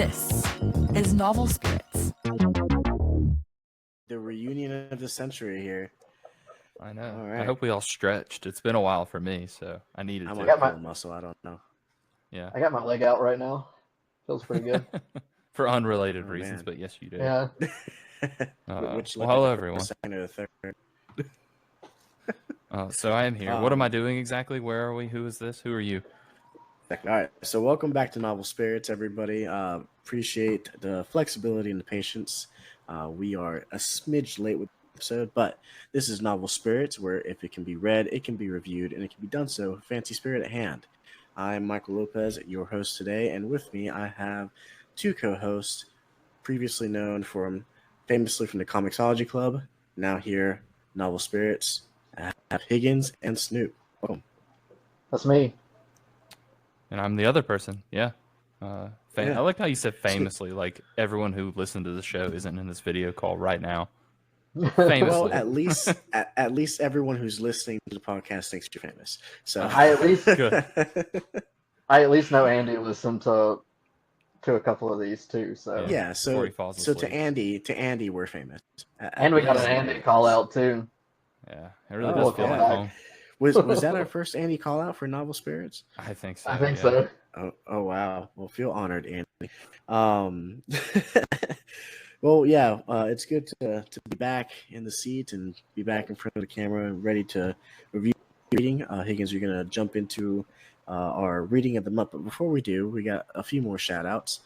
This is Novel Spirits. The reunion of the century here. I know. All right. I hope we all stretched. It's been a while for me, so I needed I'm to. on full muscle. I don't know. Yeah. I got my leg out right now. Feels pretty good. For unrelated reasons, man. but yes, you do. Yeah. Which well, hello, everyone. Second or the third. So I am here. What am I doing exactly? Where are we? Who is this? Who are you? All right. So welcome back to Novel Spirits, everybody. Appreciate the flexibility and the patience. We are a smidge late with the episode, but this is Novel Spirits, where if it can be read, it can be reviewed, and it can be done so with fancy spirit at hand. I'm Michael Lopez, your host today, and with me I have two co-hosts, previously known famously from the Comicsology Club, now here, Novel Spirits. I have Higgins and Snoop. Welcome. That's me. And I'm the other person. Yeah. Yeah. I like how you said famously, like everyone who listened to the show isn't in this video call right now. Famously. Well, at least everyone who's listening to the podcast thinks you're famous. So I at least Good. I at least know Andy listened to a couple of these too. So yeah. Before he falls asleep. To Andy, we're famous. and we got an Andy call out too. Yeah, it really Oh, does feel okay. like home. Was that our first Andy call out for Novel Spirits? I think so. I think yeah. so. Oh wow. Well, feel honored, Andy. Well, yeah, it's good to be back in the seat and be back in front of the camera and ready to review reading. Higgins, you're gonna jump into our reading of the month, but before we do, we got a few more shout outs.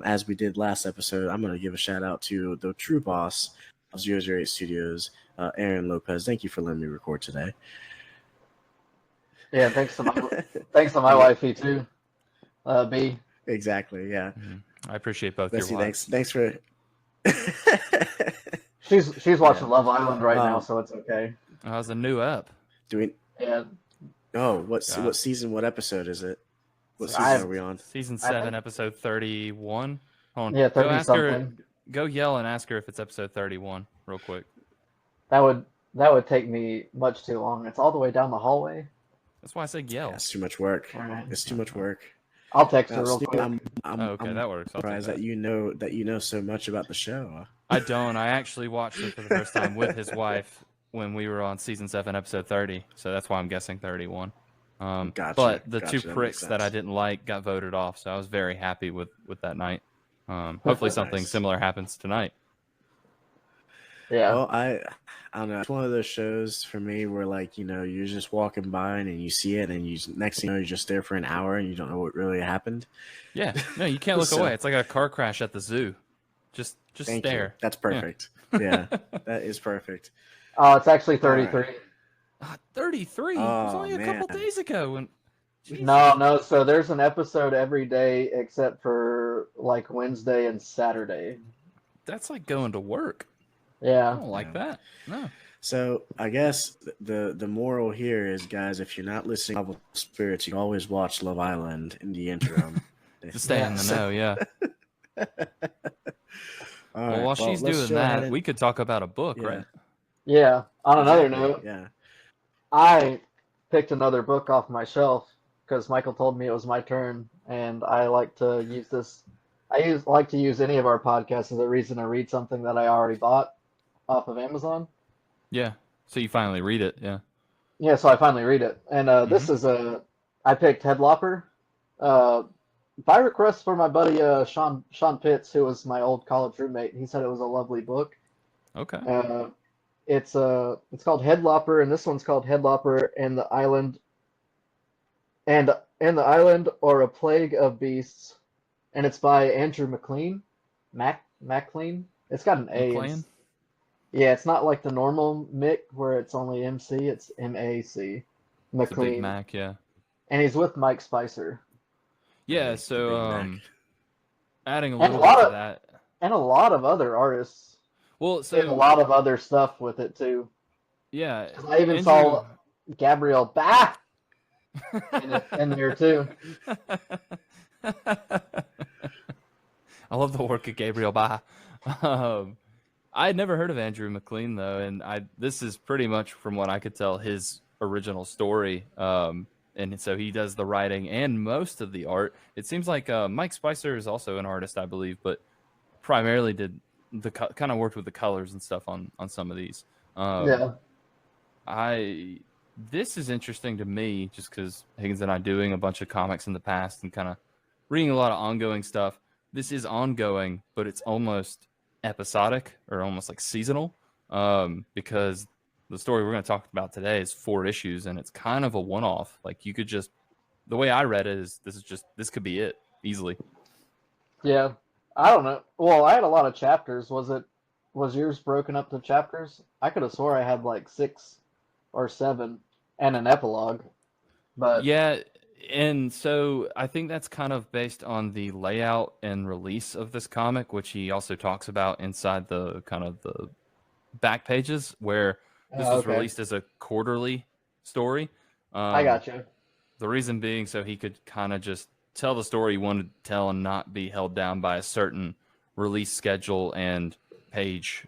As we did last episode, I'm gonna give a shout out to the true boss of 008 Studios, Aaron Lopez. Thank you for letting me record today. Yeah, thanks to my wifey too. B. Exactly. Yeah. Mhm. I appreciate both Bessie, your wives. thanks for. She's watching Love Island right now, so it's okay. Oh, it was a new up. Doing. Yeah. Oh, what God. season? What episode is it? What So season are we on? Season I 7, think- episode 31. Hold on. Yeah, Go 30 ask her. something. Go yell and ask her if it's episode 31, real quick. That would take me much too long. It's all the way down the hallway. That's why I said yell. Yeah, it's too much work. Alright. It's too much work. I'll text her real Steve, quick. I'm Okay, that works. I'll take surprised that. that you know so much about the show. I don't. I actually watched it for the first time with his wife when we were on season 7, episode 30. So that's why I'm guessing 31. Gotcha, But the gotcha, two that makes pricks that I sense. didn't like got voted off, so I was very happy with that night. Hopefully something Nice. similar happens tonight. Yeah. Well, I don't know. It's one of those shows for me where, like, you're just walking by and you see it, and next thing you know, you're just there for an hour and you don't know what really happened. Yeah, no, you can't look So- away. It's like a car crash at the zoo. Just Thank you. stare. That's perfect. Yeah, that is perfect. Oh, it's actually 33. 33. It was Oh, only a couple man. days ago. And No. So there's an episode every day except for like Wednesday and Saturday. that's like going to work. I Yeah. don't like that. No. So I guess the moral here is, guys, if you're not listening to Novel Spirits, you can always watch Love Island in the interim. To stay in the know, yeah. All Well, right, while she's let's doing go ahead that, and- we could talk about a book, Yeah. right? Yeah. On another Exactly, note, yeah. I picked another book off my shelf because Michael told me it was my turn, and I like to use this. Like to use any of our podcasts as a reason to read something that I already bought off of Amazon. Yeah. So you finally read it, yeah. Yeah, so I finally read it, and this is I picked Head Lopper, by request for my buddy Sean Pitts, who was my old college roommate. He said it was a lovely book. Okay. It's called Head Lopper, and this one's called Head Lopper and the Island, and the Island or a Plague of Beasts, and it's by Andrew MaClean, MaClean. It's got an A. McLean? Yeah, it's not like the normal Mick where it's only MC. It's MAC. It's a Big McLean, Mac, yeah. and he's with Mike Spicer, Yeah, Big so Mac. adding a And little a lot bit to of- that. and a lot of other artists. Well, And a so lot of other stuff with it too. yeah, I even saw Gabrielle Bah in there too. I love the work of Gabriel Bah. I had never heard of Andrew MaClean though, and this is pretty much from what I could tell his original story. and so he does the writing and most of the art. It seems like Mike Spicer is also an artist, I believe, but primarily did the kind of worked with the colors and stuff on some of these. Yeah. This is interesting to me just because Higgins and I doing a bunch of comics in the past and kind of reading a lot of ongoing stuff. This is ongoing, but it's almost episodic or almost like seasonal, because the story we're going to talk about today is 4 issues, and it's kind of a one-off. Like, you could just, the way I read it is this could be it easily. Yeah. I don't know. Well, I had a lot of chapters. Was yours broken up to chapters? I could have swore I had like 6 or 7 and an epilogue. But Yeah, and so I think that's kind of based on the layout and release of this comic, which he also talks about inside the kind of the back pages, where this was released as a quarterly story. I got you. The reason being so he could kind of just tell the story he wanted to tell and not be held down by a certain release schedule and page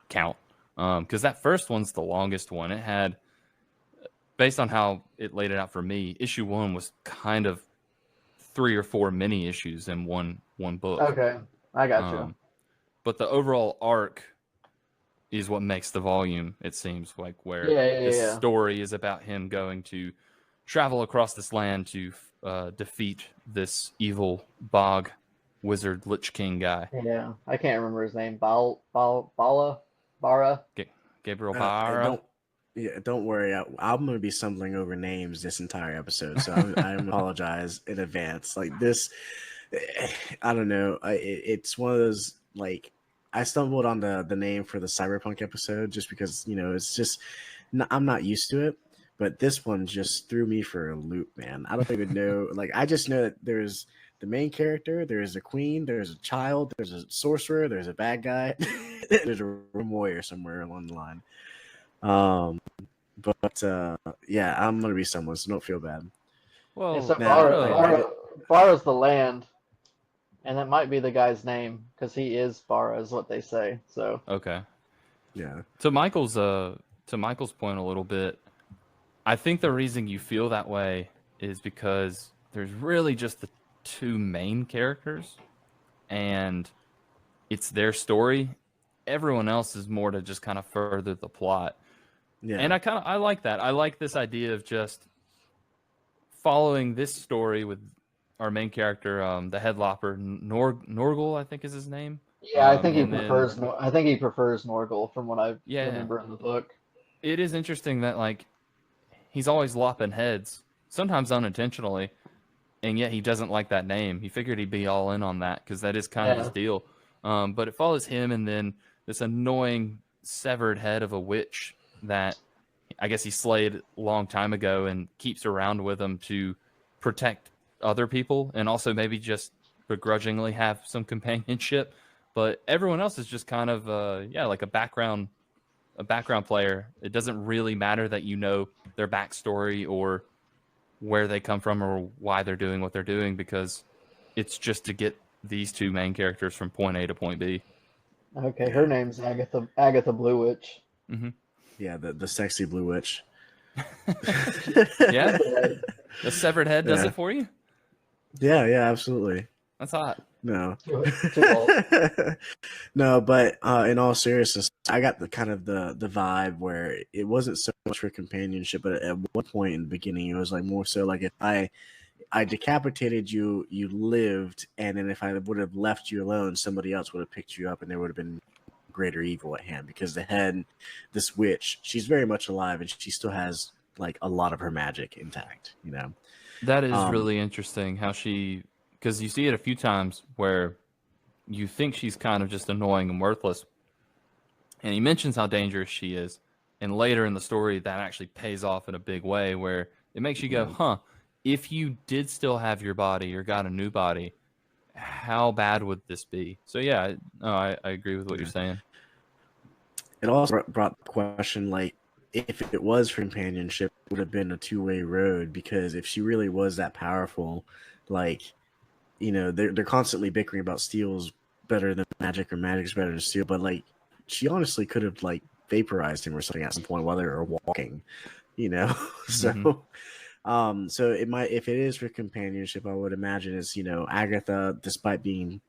count. Because that first one's the longest one. It had, based on how it laid it out for me, issue 1 was kind of 3 or 4 mini issues in one book. Okay, I got you. But the overall arc is what makes the volume, it seems like, where the story is about him going to travel across this land to defeat this evil bog wizard Lich King guy. Yeah, I can't remember his name. Bara? Gabriel Bara. Don't worry. I'm going to be stumbling over names this entire episode, so I apologize in advance. Like this, I don't know. It's one of those, like, I stumbled on the name for the Cyberpunk episode just because, it's just, I'm not used to it. But this one just threw me for a loop, man. I don't even know. Like, I just know that there's the main character, there's a queen, there's a child, there's a sorcerer, there's a bad guy, there's a warrior somewhere along the line. Yeah, I'm gonna be someone, so don't feel bad. Well, so Bara's the land, and that might be the guy's name because he is Bara, is what they say. So okay, yeah. To Michael's point a little bit, I think the reason you feel that way is because there's really just the 2 main characters, and it's their story. Everyone else is more to just kind of further the plot. Yeah. And I like that. I like this idea of just following this story with our main character, the headlopper, Norgal, I think is his name. Yeah, I think he prefers Norgal from what I remember in the book. It is interesting that, like, he's always lopping heads, sometimes unintentionally, and yet he doesn't like that name. He figured he'd be all in on that because that is kind of his deal. But it follows him, and then this annoying severed head of a witch that I guess he slayed a long time ago and keeps around with him to protect other people and also maybe just begrudgingly have some companionship. But everyone else is just kind of like a background player. It doesn't really matter that you know their backstory or where they come from or why they're doing what they're doing, because it's just to get these 2 main characters from point A to point B. Okay, her name's Agatha Blue Witch. Mm-hmm. Yeah, the sexy blue witch. Yeah, the severed head does it for you. Yeah, absolutely. That's hot. No, no, but in all seriousness, I got the kind of the vibe where it wasn't so much for companionship, but at one point in the beginning, it was like more so like if I decapitated you, you lived, and then if I would have left you alone, somebody else would have picked you up, and there would have been greater evil at hand, because the head, this witch, she's very much alive, and she still has like a lot of her magic intact. That is really interesting how she, because you see it a few times where you think she's kind of just annoying and worthless, and he mentions how dangerous she is, and later in the story that actually pays off in a big way where it makes you go, if you did still have your body or got a new body, how bad would this be? So yeah, I agree with what you're saying. It also brought the question, like, if it was for companionship, it would have been a 2-way road, because if she really was that powerful, like, they're constantly bickering about steel's better than magic or magic's better than steel, but like she honestly could have like vaporized him or something at some point while they were walking. So so it might, if it is for companionship, I would imagine it's, Agatha, despite being,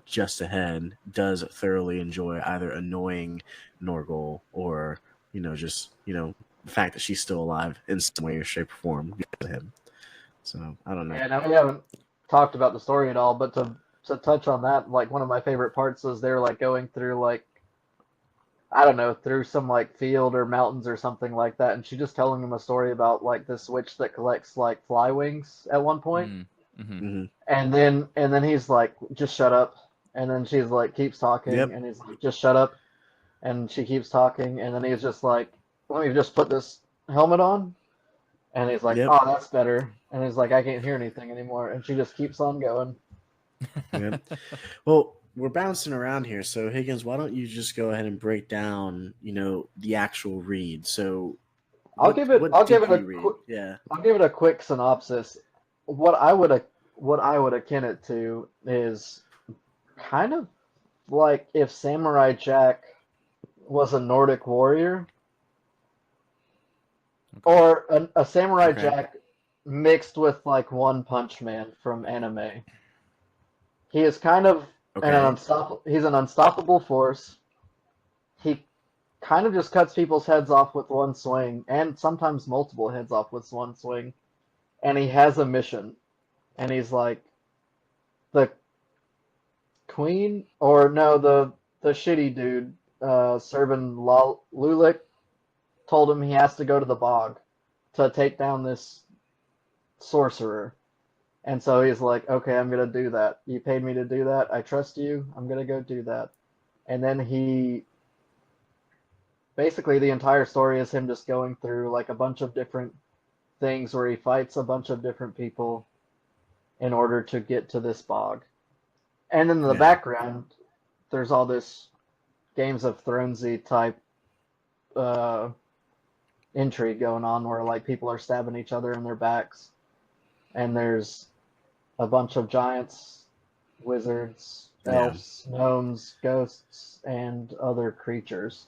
just ahead, does thoroughly enjoy either annoying Norgal or, just, the fact that she's still alive in some way or shape or form because of him. So I don't know. Yeah, now we haven't talked about the story at all, but to touch on that, like one of my favorite parts is they're like going through like, I don't know, through some like field or mountains or something like that, and she's just telling him a story about like this witch that collects like fly wings at one point. Mm-hmm. And then he's like, just shut up. And then she's like, keeps talking, Yep. and he's like, just shut up. And she keeps talking, and then he's just like, let me just put this helmet on. And he's like, Yep. oh, that's better. And he's like, I can't hear anything anymore. And she just keeps on going. Yep. Well, we're bouncing around here, so Higgins, why don't you just go ahead and break down, the actual read? So I'll give it Yeah. I'll give it a quick synopsis. What I would akin it to is kind of like if Samurai Jack was a Nordic warrior, or a Samurai Jack mixed with like One Punch Man from anime. He is kind of he's an unstoppable force. He kind of just cuts people's heads off with one swing, and sometimes multiple heads off with one swing. And he has a mission, and he's like, the queen, or no, the shitty dude, Serban Lulick, told him he has to go to the bog to take down this sorcerer. And so he's like, okay, I'm going to do that. You paid me to do that. I trust you. I'm going to go do that. And then basically the entire story is him just going through like a bunch of different things where he fights a bunch of different people in order to get to this bog. And in the background, there's all this Games of Thronesy type intrigue going on where like people are stabbing each other in their backs. And there's a bunch of giants, wizards, elves, gnomes, ghosts, and other creatures.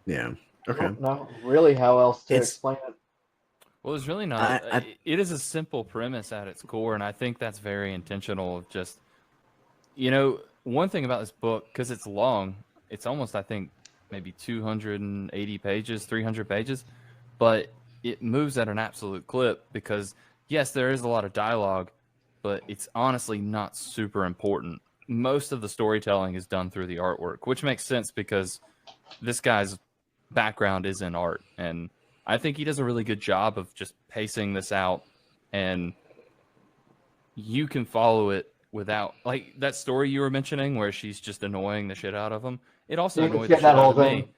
Yeah. Okay. I don't know really how else to explain it. Well, it's really not. It is a simple premise at its core, and I think that's very intentional. Of just, one thing about this book, because it's long, it's almost, I think, maybe 280 pages, 300 pages, but it moves at an absolute clip because, yes, there is a lot of dialogue, but it's honestly not super important. Most of the storytelling is done through the artwork, which makes sense because this guy's background is in art, and I think he does a really good job of just pacing this out, and you can follow it without, like, that story you were mentioning where she's just annoying the shit out of him. It also annoyed the shit out of me.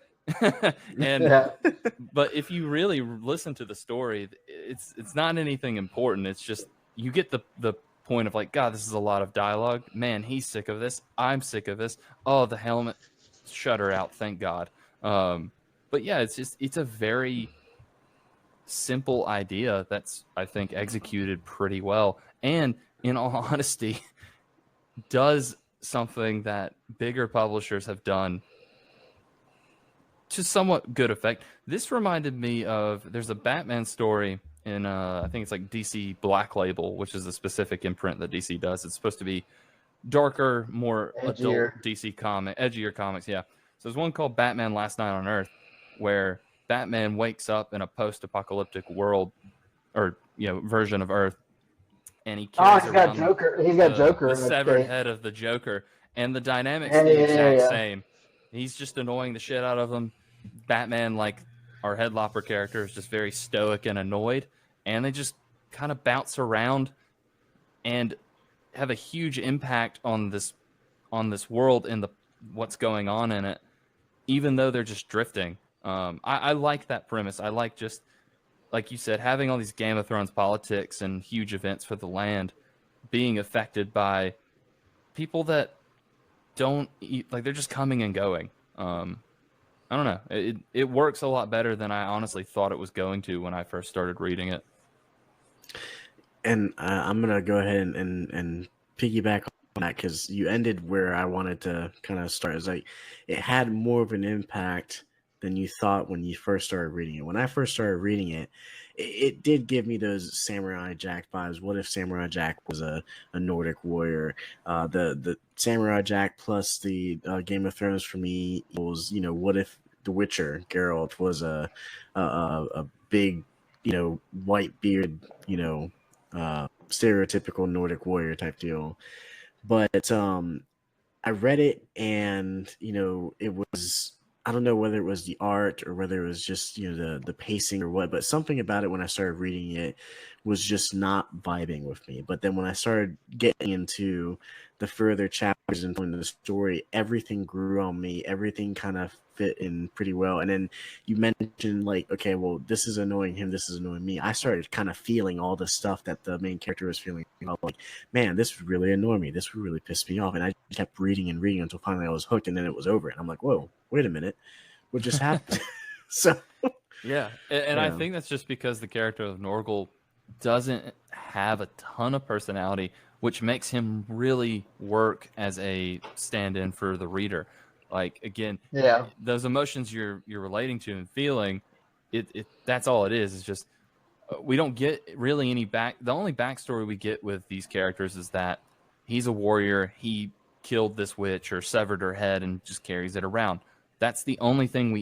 But if you really listen to the story, it's not anything important. It's just you get the point of like, God, this is a lot of dialogue. Man, he's sick of this. I'm sick of this. Oh, the helmet, shut her out. Thank God. But yeah, it's a very simple idea that's, I think, executed pretty well, and in all honesty, does something that bigger publishers have done to somewhat good effect. This reminded me of, there's a Batman story in I think it's like DC Black Label, which is a specific imprint that DC does. It's supposed to be darker, more Edgier. adult DC edgier comics. Yeah. So there's one called Batman Last Night on Earth, where Batman wakes up in a post-apocalyptic world, or version of Earth, and he carries around Joker. He's got Joker. The severed head of the Joker, and the dynamics the exact same. He's just annoying the shit out of him. Batman, like our Head Lopper character, is just very stoic and annoyed, and they just kind of bounce around and have a huge impact on this world and what's going on in it, even though they're just drifting. I like that premise. I like, just like you said, having all these Game of Thrones politics and huge events for the land being affected by people that don't like, they're just coming and going. I don't know. It works a lot better than I honestly thought it was going to when I first started reading it. And I'm gonna go ahead and piggyback on that, because you ended where I wanted to kind of start. It's like it had more of an impact than you thought when you first started reading it. When I first started reading it, it did give me those Samurai Jack vibes. What if Samurai Jack was a Nordic warrior? The Samurai Jack plus the Game of Thrones for me was, what if The Witcher Geralt was a big, white beard, stereotypical Nordic warrior type deal. But I read it, and it was, I don't know whether it was the art or whether it was just the pacing or what, but something about it when I started reading it was just not vibing with me. But then when I started getting into the further chapters and the story, everything grew on me. Everything kind of fit in pretty well. And then you mentioned like, okay, well, this is annoying him, this is annoying me. I started kind of feeling all the stuff that the main character was feeling. Like, man, this would really annoy me. This would really piss me off. And I kept reading and reading until finally I was hooked, and then it was over. And I'm like, whoa, wait a minute, what just happened? So yeah, and I think that's just because the character of Norgal doesn't have a ton of personality, which makes him really work as a stand-in for the reader. Like, again, those emotions you're relating to and feeling, it that's all it is. It's just we don't get really any back. The only backstory we get with these characters is that he's a warrior. He killed this witch or severed her head and just carries it around. That's the only thing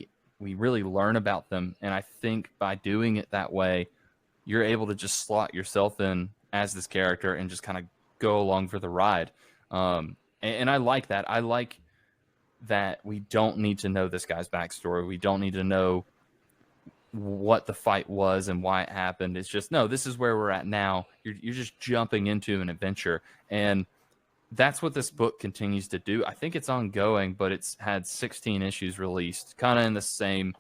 we really learn about them. And I think by doing it that way, you're able to just slot yourself in as this character and just kind of go along for the ride. And I like that. I like that we don't need to know this guy's backstory. We don't need to know what the fight was and why it happened. It's just, no, this is where we're at now. You're just jumping into an adventure. And that's what this book continues to do. I think it's ongoing, but it's had 16 issues released, kind of in the same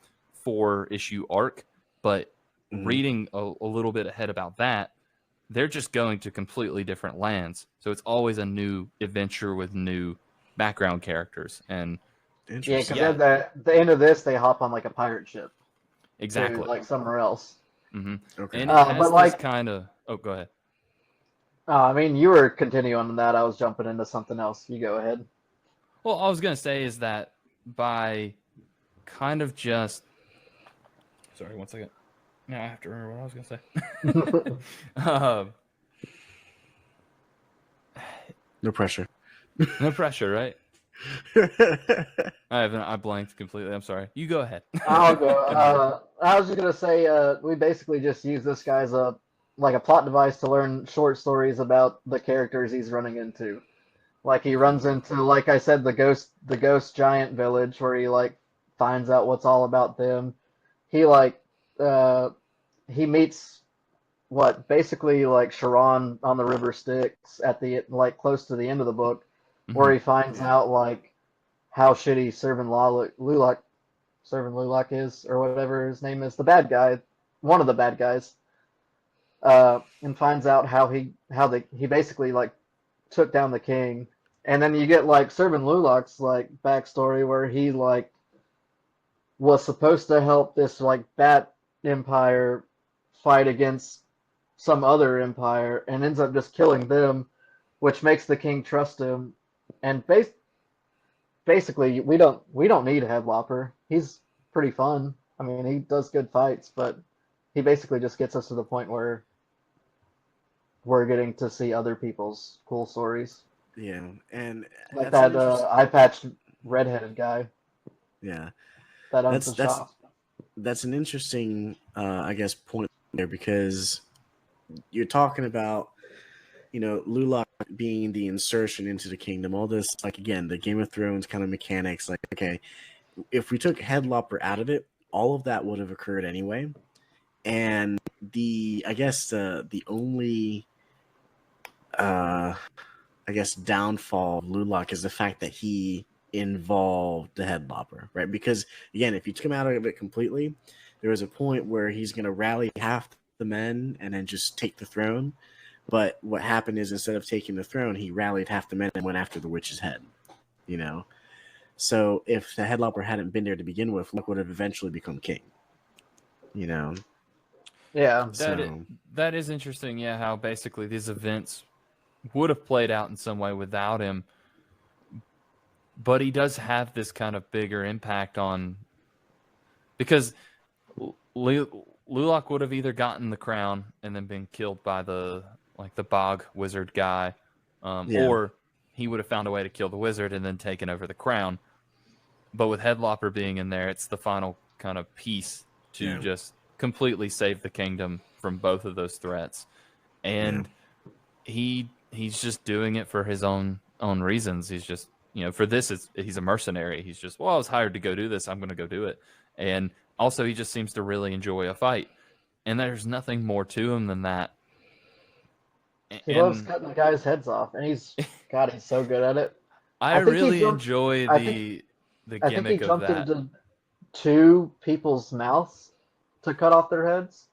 4-issue arc. But reading a little bit ahead about that, they're just going to completely different lands. So it's always a new adventure with new background characters. And because at the end of this, they hop on like a pirate ship. Exactly. To, like somewhere else. Mm-hmm. Okay. And it has but this kind of... Oh, go ahead. I mean, you were continuing on that. I was jumping into something else. You go ahead. Well, all I was going to say is that by kind of just... Sorry, one second. Now I have to remember what I was going to say. No pressure. No pressure, right? I blanked completely. I'm sorry. You go ahead. I'll go. I was just gonna say we basically just use this guy as a plot device to learn short stories about the characters he's running into. Like he runs into, like I said, the ghost giant village where he like finds out what's all about them. He he meets basically like Sharon on the River Styx at the close to the end of the book, where he finds out like how shitty Servant Lulak is, or whatever his name is, the bad guy, one of the bad guys, and finds out how he basically like took down the king. And then you get like Servant Lulak's like backstory where he like was supposed to help this like Bat Empire fight against some other empire and ends up just killing them, which makes the king trust him. And basically, we don't need Head Lopper. He's pretty fun. I mean, he does good fights, but he basically just gets us to the point where we're getting to see other people's cool stories. Yeah, and like that eye patched redheaded guy. Yeah, that owns the shop. That's an interesting, I guess, point there, because you're talking about, Lulak being the insertion into the kingdom, all this, like, again, the Game of Thrones kind of mechanics, like, okay, if we took Headlopper out of it, all of that would have occurred anyway. And I guess the only, downfall of Lulak is the fact that he involved the Headlopper, right? Because, again, if you took him out of it completely, there was a point where he's going to rally half the men and then just take the throne. But what happened is, instead of taking the throne, he rallied half the men and went after the witch's head, So if the Headlopper hadn't been there to begin with, Luke would have eventually become king, Yeah. That is interesting, yeah, how basically these events would have played out in some way without him. But he does have this kind of bigger impact on because Lulak would have either gotten the crown and then been killed by the bog wizard guy, or he would have found a way to kill the wizard and then taken over the crown. But with Headlopper being in there, it's the final kind of piece to just completely save the kingdom from both of those threats. And he's just doing it for his own reasons. He's just, for this, he's a mercenary. He's just, well, I was hired to go do this. I'm going to go do it. And also, he just seems to really enjoy a fight. And there's nothing more to him than that. He loves cutting the guys' heads off, and he's so good at it. I really enjoy the gimmick of that. I think he jumped into 2 people's mouths to cut off their heads.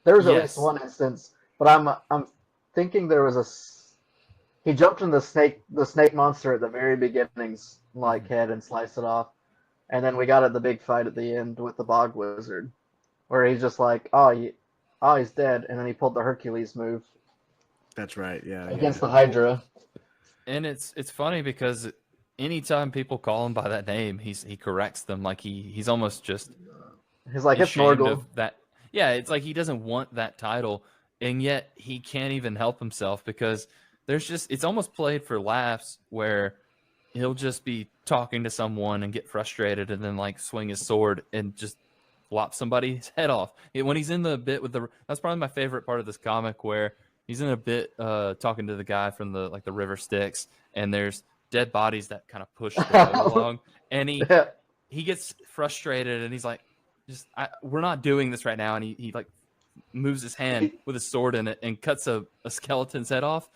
There was at least one instance, but I'm thinking there was he jumped in the snake monster at the very beginning's head and sliced it off, and then we got at the big fight at the end with the bog wizard, where he's just like, he's dead, and then he pulled the Hercules move. That's right, against the Hydra. And it's funny because anytime people call him by that name, he corrects them. Like he's almost just he's like, it's Norgal. That it's like he doesn't want that title, and yet he can't even help himself because it's almost played for laughs where he'll just be talking to someone and get frustrated and then swing his sword and just lop somebody's head off. When he's in the bit with that's probably my favorite part of this comic, where he's in a bit talking to the guy from the river Styx, and there's dead bodies that kind of push the boat along, and he gets frustrated and he's like, we're not doing this right now, and he moves his hand with his sword in it and cuts a skeleton's head off,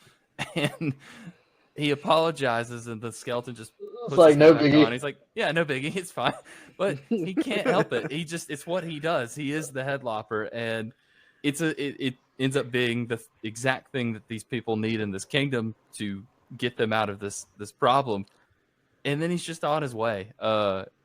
and he apologizes, and the skeleton just puts his no head biggie. back on. He's like, yeah, no biggie, it's fine. But he can't help it. It's what he does. He is the Headlopper, and it ends up being the exact thing that these people need in this kingdom to get them out of this problem. And then he's just on his way.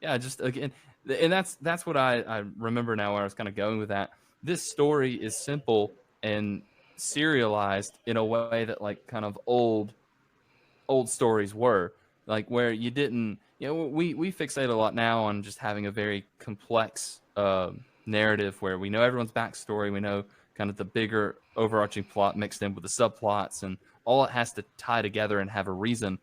Just again, and that's what I remember now, where I was kind of going with that. This story is simple and serialized in a way that kind of old stories were, where you didn't, we fixate a lot now on just having a very complex narrative where we know everyone's backstory, we know kind of the bigger overarching plot mixed in with the subplots, and all it has to tie together and have a reason.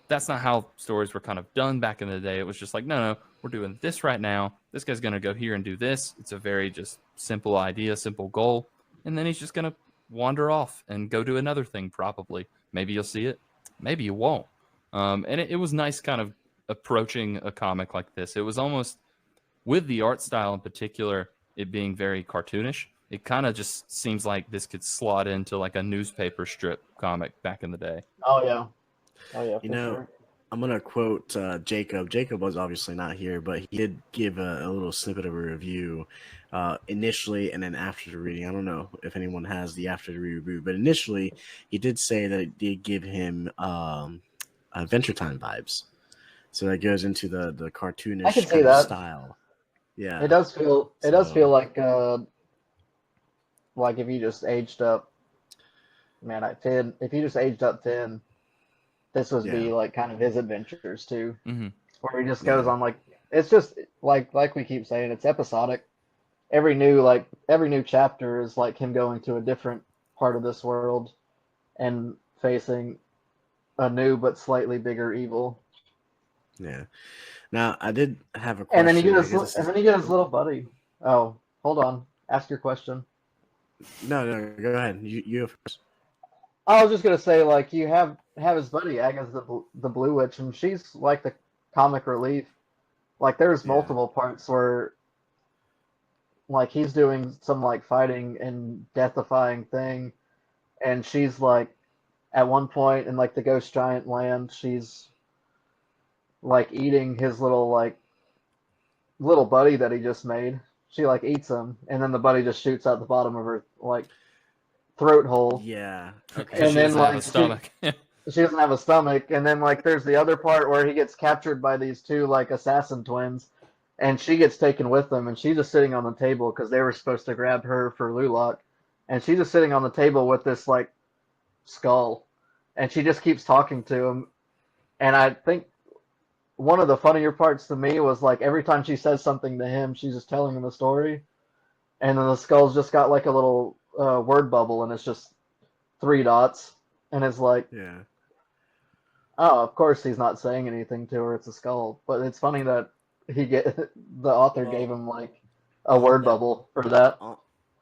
That's not how stories were kind of done back in the day. It was just no, we're doing this right now. This guy's going to go here and do this. It's a very just simple idea, simple goal. And then he's just going to wander off and go do another thing, probably. Maybe you'll see it. Maybe you won't. And it was nice kind of approaching a comic like this. It was almost, with the art style in particular, it being very cartoonish, it kind of just seems like this could slot into a newspaper strip comic back in the day. Oh, yeah. Sure. I'm going to quote Jacob. Jacob was obviously not here, but he did give a little snippet of a review initially and then after the reading. I don't know if anyone has the after the review, but initially he did say that it did give him Adventure Time vibes. So that goes into the cartoonish I can see that style. Yeah. It does feel like if you just aged up, if you just aged up Finn, this would be kind of his adventures too, where he just goes on it's just like we keep saying, it's episodic. Every new chapter is him going to a different part of this world and facing a new but slightly bigger evil. Yeah. Now I did have a question. And then you get his little buddy. Oh, hold on. Ask your question. No, go ahead. You go first. I was just gonna say, you have his buddy Agatha the Blue Witch, and she's the comic relief. There's multiple parts where he's doing some fighting and death-defying thing, and she's at one point in the Ghost Giant land, she's eating his little buddy that he just made. She eats him, and then the buddy just shoots out the bottom of her throat hole. Yeah. Okay. And she then doesn't have a stomach. She doesn't have a stomach, and then there's the other part where he gets captured by these two assassin twins, and she gets taken with them, and she's just sitting on the table because they were supposed to grab her for Lulak, and she's just sitting on the table with this skull, and she just keeps talking to him, and I think one of the funnier parts to me was like every time she says something to him, she's just telling him a story, and then the skull's just got like a little word bubble, and it's just three dots, and it's like, Yeah. oh, of course he's not saying anything to her. It's a skull, but it's funny that the author gave Well, him like a on word that bubble for that.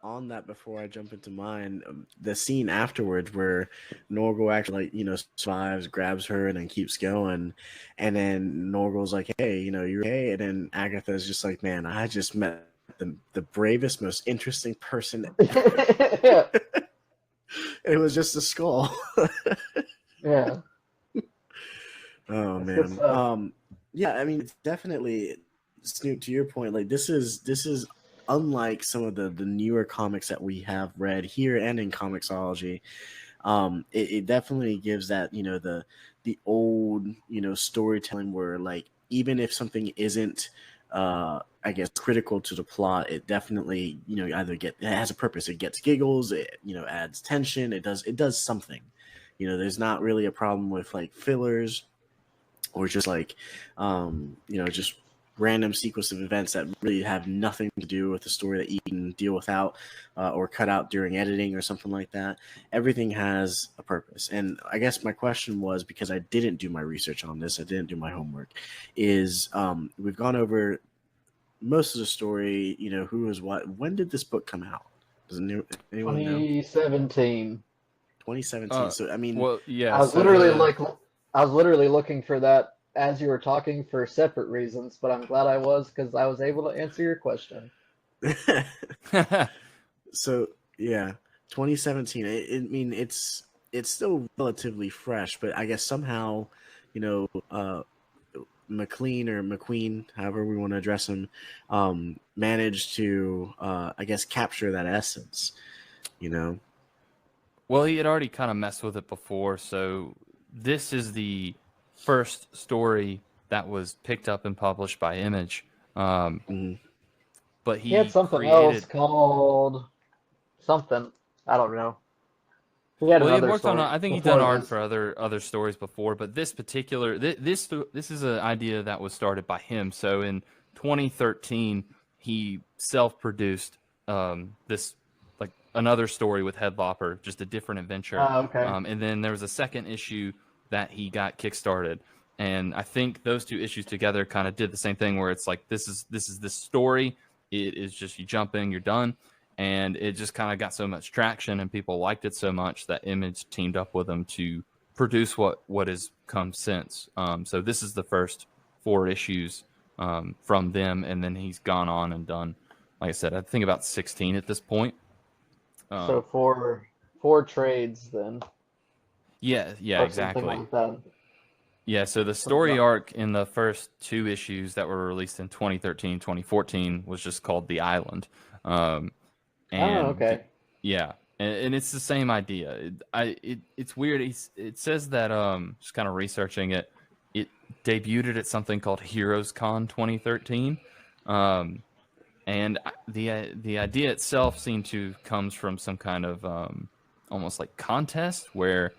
on that before I jump into mine, the scene afterwards where Norgal actually like survives, grabs her, and then keeps going, and then Norgal's like, "Hey, you're okay," and then Agatha's just like, "Man, I just met the bravest, most interesting person ever." Yeah, It was just a skull. yeah, Oh that's good man. stuff. Yeah, I mean, it's definitely, Snoop, to your point, like this is unlike some of the newer comics that we have read here and in Comixology. It definitely gives that, the old, storytelling where, like, even if something isn't I guess critical to the plot, it definitely, it has a purpose. It gets giggles, it, adds tension, it does something. There's not really a problem with like fillers or just like just random sequence of events that really have nothing to do with the story that you can deal without or cut out during editing or something like that. Everything has a purpose. And I guess my question was, because I didn't do my research on this, I didn't do my homework, is we've gone over most of the story, who is what. When did this book come out? Does anyone know? 2017. 2017. So I mean, Well, yeah. I was So literally the like, I was literally looking for that as you were talking for separate reasons, but I'm glad I was because I was able to answer your question. so yeah, 2017. I mean, it's still relatively fresh, but I guess somehow, you know, uh, McLean or McQueen, however we want to address him, managed to, I guess, capture that essence. You know, well, he had already kind of messed with it before, so this is the first story that was picked up and published by Image. Um, Mhm. but He had he something else created. called something. I don't know. He had Well, he had another worked on. story I think he'd done before art this. for other stories before, but this particular this is an idea that was started by him. So in 2013, he self-produced this like another story with Head Lopper, just a different adventure. Okay. And then there was a second issue that he got kickstarted, and I think those two issues together kind of did the same thing, where it's like this story. It is just you jump in, you're done, and it just kind of got so much traction and people liked it so much that Image teamed up with them to produce what has come since. So this is the first 4 issues from them, and then he's gone on and done, like I said, I think about 16 at this point. So four trades then, Yeah, or something exactly. like that. Yeah, so the story arc in the first 2 issues that were released in 2013, 2014 was just called The Island. Um, Oh, and okay. yeah, and it's the same idea. It's weird. It says that just kind of researching it, it debuted at something called Heroes Con 2013, and the idea itself seemed to comes from some kind of almost like contest where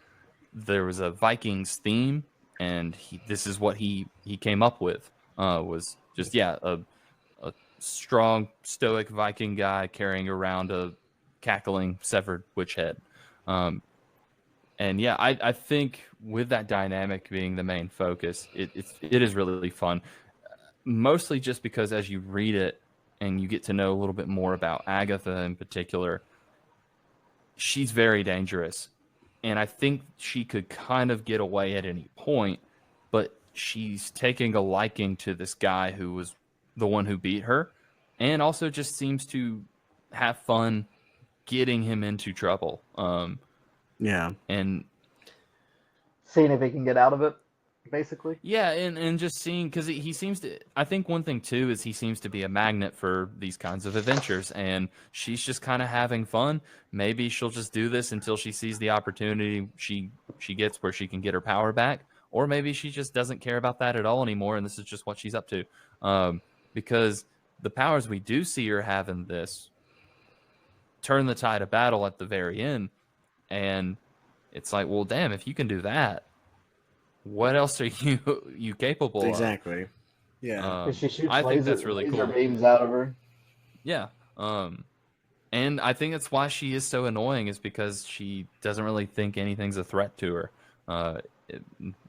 there was a Vikings theme, and this is what he came up with was just a strong stoic Viking guy carrying around a cackling severed witch head. And yeah, I think with that dynamic being the main focus, it is really fun. Mostly just because as you read it and you get to know a little bit more about Agatha in particular, she's very dangerous. And I think she could kind of get away at any point, but she's taking a liking to this guy who was the one who beat her, and also just seems to have fun getting him into trouble. Yeah. And Seeing if he can get out of it, basically. yeah, and just seeing, because he seems to, I think one thing too is he seems to be a magnet for these kinds of adventures, and she's just kind of having fun. Maybe she'll just do this until she sees the opportunity she gets where she can get her power back, or maybe she just doesn't care about that at all anymore, and this is just what she's up to. Because the powers we do see her having this turn the tide of battle at the very end, and it's like, well, damn, if you can do that, what else are you capable of? Exactly. Yeah. She shoots I think that's laser, really laser cool. beams out of her. Yeah. And I think that's why she is so annoying, is because she doesn't really think anything's a threat to her, uh,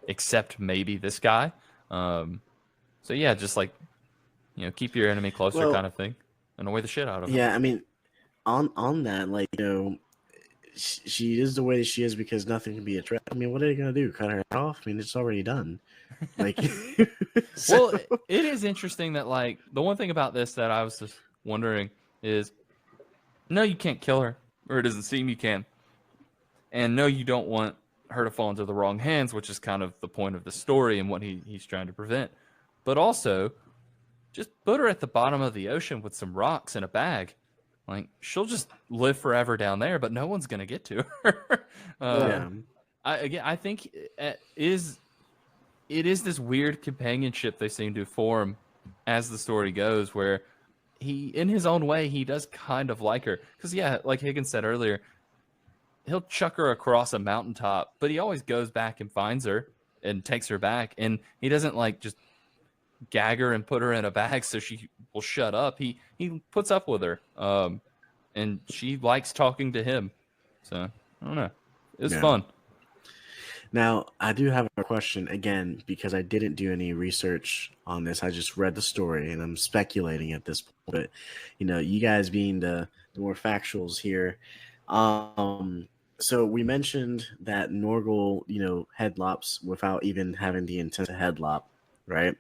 except maybe this guy. So yeah, just like, keep your enemy closer, Well, kind of thing. Annoy the shit out of him. yeah. I mean, on that, like, she is the way that she is because nothing can be a threat. I mean, what are they gonna do? Cut her head off? I mean, it's already done. Like, so, Well, it is interesting that, like, the one thing about this that I was just wondering is, no, you can't kill her, or it doesn't seem you can. And no, you don't want her to fall into the wrong hands, which is kind of the point of the story and what he's trying to prevent. But also, just put her at the bottom of the ocean with some rocks in a bag. Like, she'll just live forever down there, but no one's gonna get to her. yeah. I think it is this weird companionship they seem to form as the story goes, where he, in his own way, he does kind of like her. Because, yeah, like Higgins said earlier, he'll chuck her across a mountaintop, but he always goes back and finds her and takes her back. And he doesn't, like, just gag her and put her in a bag so she will shut up. He puts up with her. And she likes talking to him. So, I don't know. It's fun. Now, I do have a question again because I didn't do any research on this. I just read the story and I'm speculating at this point. But you guys being the more factuals here. So we mentioned that Norgal, headlops without even having the intent to headlop, right?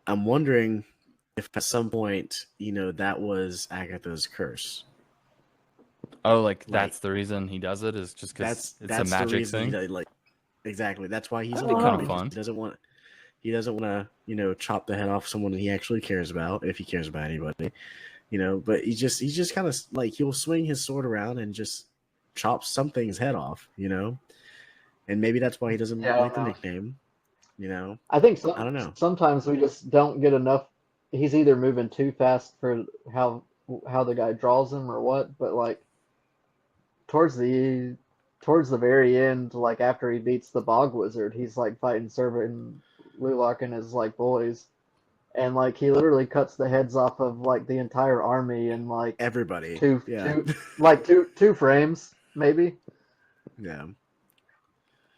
I'm wondering if at some point, that was Agatha's curse. Oh, like that's the reason he does it, is just because it's a magic the reason thing? He does, like, exactly. That's why he's That'd be kind of fun. He doesn't want to, chop the head off someone that he actually cares about, if he cares about anybody, but he's just kind of like, he'll swing his sword around and just chop something's head off, and maybe that's why he doesn't like the nickname, I think I don't know. sometimes we just don't get enough. He's either moving too fast for how the guy draws him or what, but like towards the very end, like after he beats the bog wizard, he's like fighting Serva and Lulak and his like boys, and like he literally cuts the heads off of like the entire army in like Everybody. two frames maybe. Yeah.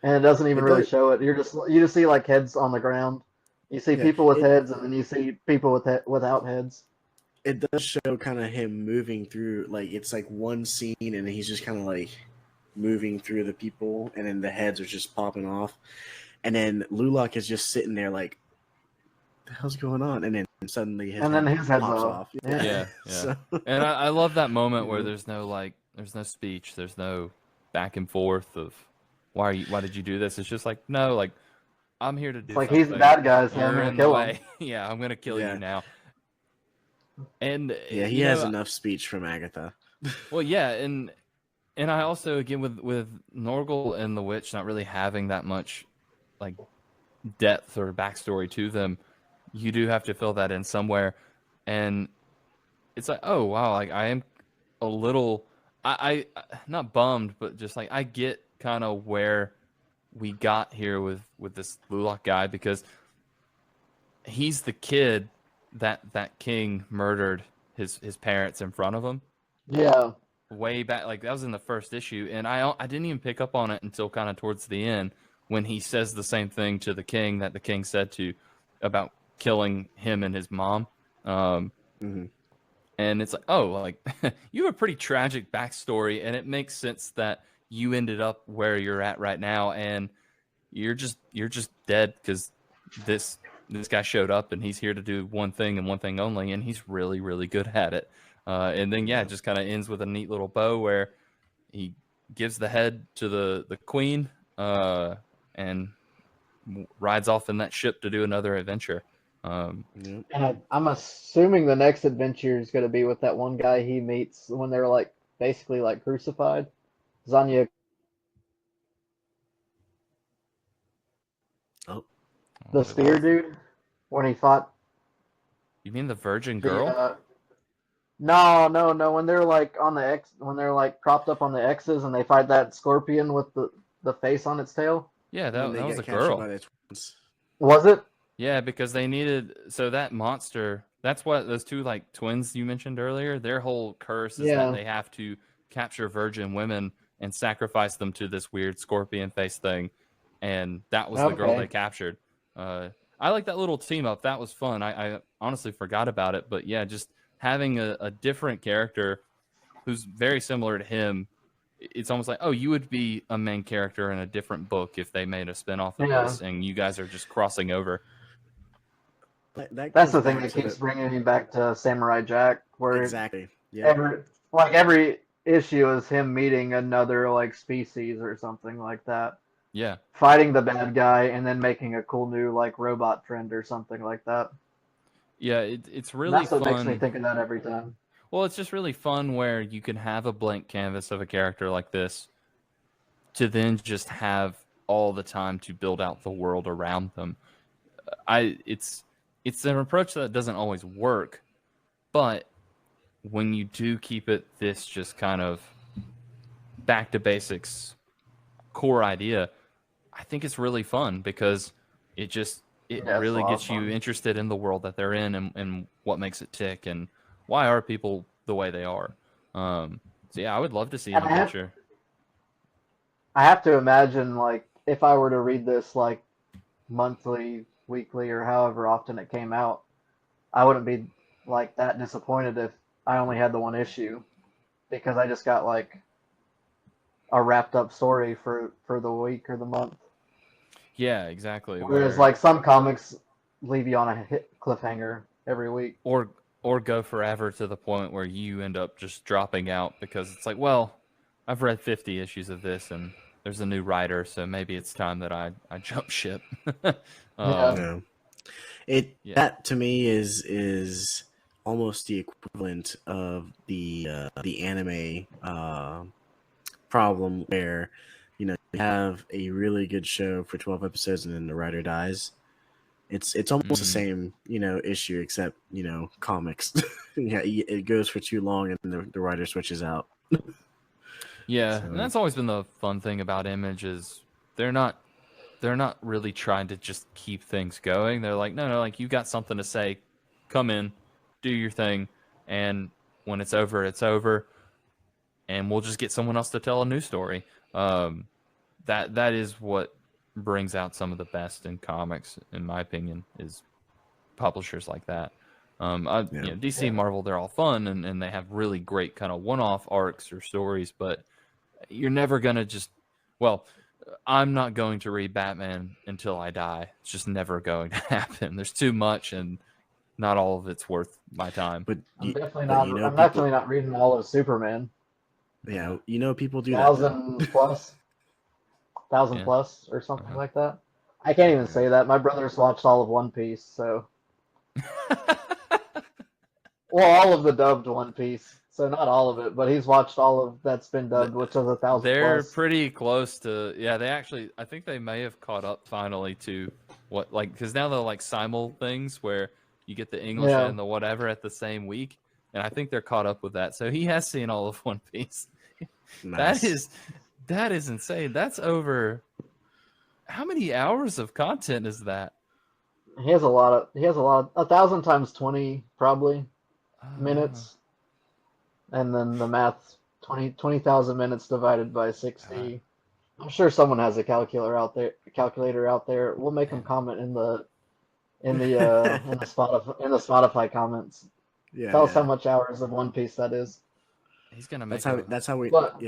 And it doesn't even really show it. You just see like heads on the ground. You see people with heads, and then you see people without heads. It does show kind of him moving through, like it's like one scene, and he's just kind of like moving through the people, and then the heads are just popping off, and then Lulak is just sitting there like, "The hell's going on?" And then suddenly his head pops off. Yeah. So. And I love that moment where there's no speech, there's no back and forth of why did you do this? It's just like, no, like, I'm here to do like something. He's the bad guy, so I'm You're gonna in kill the him. way. Yeah, I'm gonna kill you now. And yeah, he has enough speech from Agatha. Well, yeah, and I also, again, with Norgal and the witch not really having that much like depth or backstory to them, you do have to fill that in somewhere. And it's like, oh wow, like I am a little, I not bummed, but just like I get kind of where we got here with this Lulak guy, because he's the kid that king murdered his parents in front of him. Yeah. Way back, like that was in the first issue, and I didn't even pick up on it until kind of towards the end, when he says the same thing to the king that the king said to about killing him and his mom. And it's like, oh, like you have a pretty tragic backstory, and it makes sense that you ended up where you're at right now, and you're just dead because this guy showed up, and he's here to do one thing and one thing only, and he's really, really good at it. And then it just kind of ends with a neat little bow where he gives the head to the queen, and rides off in that ship to do another adventure. And I'm assuming the next adventure is going to be with that one guy he meets when they're like basically like crucified. Zanya. The spear dude, when he fought. You mean the virgin girl? No. When they're like on the when they're like propped up on the X's and they fight that scorpion with the face on its tail. Yeah, when that they was get a captured girl. by the twins. Was it? Yeah, because they needed that monster. That's what those two like twins you mentioned earlier. Their whole curse is that Yeah. they have to capture virgin women and sacrifice them to this weird scorpion face thing, and that was the girl Okay. they captured. I like that little team up. That was fun. I honestly forgot about it, but yeah, just having a different character who's very similar to him. It's almost like, oh, you would be a main character in a different book if they made a spinoff of Yeah. this, and you guys are just crossing over. That That's goes the thing back that to keeps the bringing me back to Samurai Jack, where exactly. Yeah. every issue is him meeting another like species or something like that, Yeah. fighting the bad guy, and then making a cool new like robot friend or something like that. Yeah, it's And really that's what makes me fun. think of that every time. Well, it's just really fun where you can have a blank canvas of a character like this to then just have all the time to build out the world around them. It's an approach that doesn't always work, but when you do keep it this just kind of back to basics core idea, I think it's really fun because it Yeah, it's really a lot of gets you fun. interested in the world that they're in and what makes it tick and why are people the way they are. So yeah, I would love to see an And adventure. I have to imagine like if I were to read this like monthly, weekly, or however often it came out, I wouldn't be like that disappointed if I only had the one issue because I just got like a wrapped up story for the week or the month. Yeah, exactly. Whereas Where like some comics leave you on a cliffhanger every week. or go forever to the point where you end up just dropping out because it's like, well, I've read 50 issues of this and there's a new writer, so maybe it's time that I jump ship. Yeah. No. Yeah. That to me is almost the equivalent of the anime problem where you have a really good show for 12 episodes and then the writer dies. It's almost the same issue except comics. Yeah, it goes for too long and the writer switches out. Yeah, So, and that's always been the fun thing about Image is they're not really trying to just keep things going. They're like, no, like you got something to say, come in, do your thing, and when it's over, and we'll just get someone else to tell a new story. That is what brings out some of the best in comics, in my opinion, is publishers like that. DC and Marvel, they're all fun and they have really great kind of one-off arcs or stories, but you're never gonna just, well, I'm not going to read Batman until I die. It's just never going to happen. There's too much, and not all of it's worth my time. but I'm definitely but not. you know I'm people definitely not reading all of Superman. people do that though. 1,000 Yeah. plus or something like that. I can't even say that. My brother's watched all of One Piece, so well, all of the dubbed One Piece. So not all of it, but he's watched all of that's been dubbed, which is 1,000 They're plus. pretty close to, yeah, they actually, I think they may have caught up finally to what, like, because now they're like simul things where you get the English Yeah. and the whatever at the same week. And I think they're caught up with that. So he has seen all of One Piece. Nice. That is insane. That's over, how many hours of content is that? He has a lot. 1,000 times 20 probably minutes, and then the math 20,000 minutes divided by 60. I'm sure someone has a calculator out there. We'll make them comment in the Spotify comments. Yeah, Tell us how much hours of One Piece that is. He's gonna make that's how we But-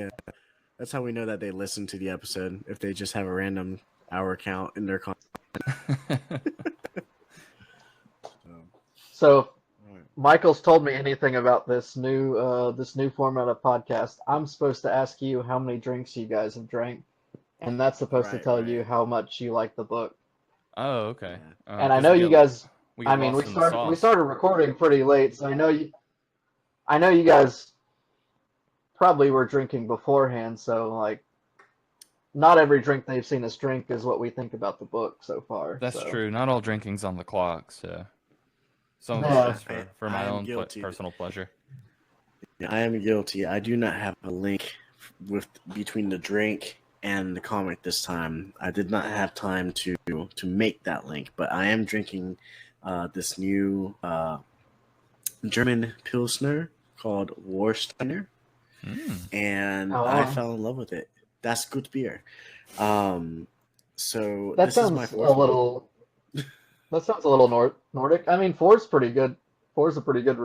that's how we know that they listen to the episode if they just have a random hour count in their So, Michael's told me anything about this new format of podcast. I'm supposed to ask you how many drinks you guys have drank, and that's supposed to tell you how much you like the book. Oh, okay. And I know you guys. We we started recording pretty late, so I know you guys probably were drinking beforehand. So like, not every drink they've seen us drink is what we think about the book so far. That's so. true. Not all drinking's on the clock, so some of Yeah. it's just for my own personal pleasure. I am guilty. I do not have a link between the drink and the comic this time. I did not have time to make that link, but I am drinking this new German Pilsner called Warsteiner, and I fell in love with it. That's good beer. So That this is sounds my a fourth one. little. That sounds a little Nordic. I mean, four's pretty good. Four's a pretty good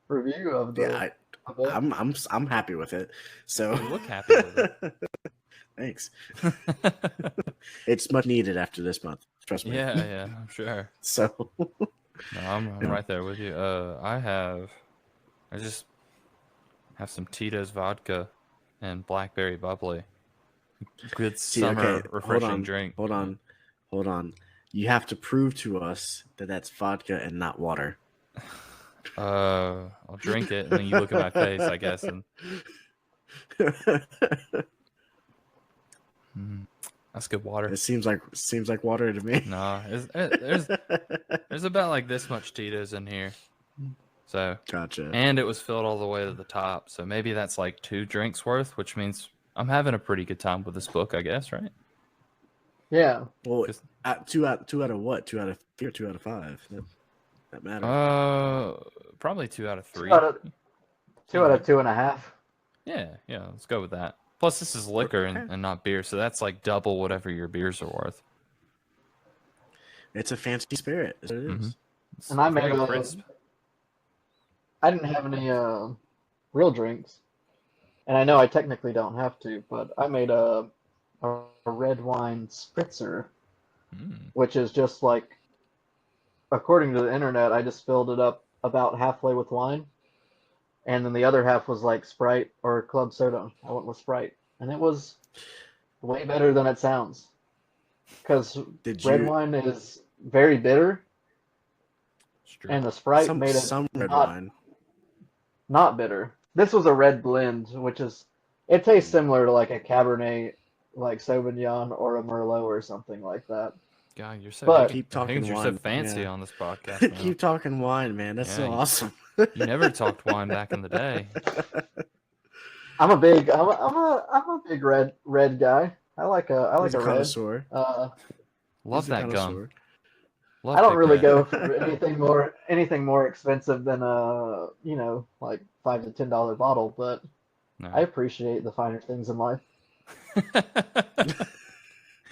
review of the. Yeah, of it. I'm happy with it. So You look happy with it. Thanks. It's much needed after this month. Trust me. Yeah, I'm sure. So No, I'm right there with you. I just have some Tito's vodka and blackberry bubbly. Good summer refreshing drink. Hold on. You have to prove to us that that's vodka and not water. I'll drink it and then you look at my face, I guess, and that's good water. It seems like water to me. No, there's about like this much Tito's in here. So Gotcha. And it was filled all the way to the top. So maybe that's like 2 drinks worth, which means I'm having a pretty good time with this book, I guess, right? Yeah. Well, two out of what? 2 out of 3 or 2 out of 5? That matters. Probably 2 out of 3. 2 out of 2.5. Yeah, let's go with that. Plus, this is liquor and not beer, so that's like double whatever your beers are worth. It's a fancy spirit. Is what it is. It's And I made very a. crisp. I didn't have any real drinks, and I know I technically don't have to, but I made a red wine spritzer, which is just like, according to the internet, I just filled it up about halfway with wine, and then the other half was like Sprite or club soda. I went with Sprite, and it was way better than it sounds, because red wine is very bitter, and the Sprite made it some red wine. Not bitter. This was a red blend, it tastes similar to like a Cabernet, like Sauvignon or a Merlot or something like that. God, you're so But keep talking you're wine. so fancy on this podcast. Man. Keep talking wine, man. That's so awesome. You never talked wine back in the day. I'm a big red guy. I like a red. Connoisseur. Love that gum. I don't really go for anything more expensive than like $5 to $10 bottle, but no. I appreciate the finer things in life.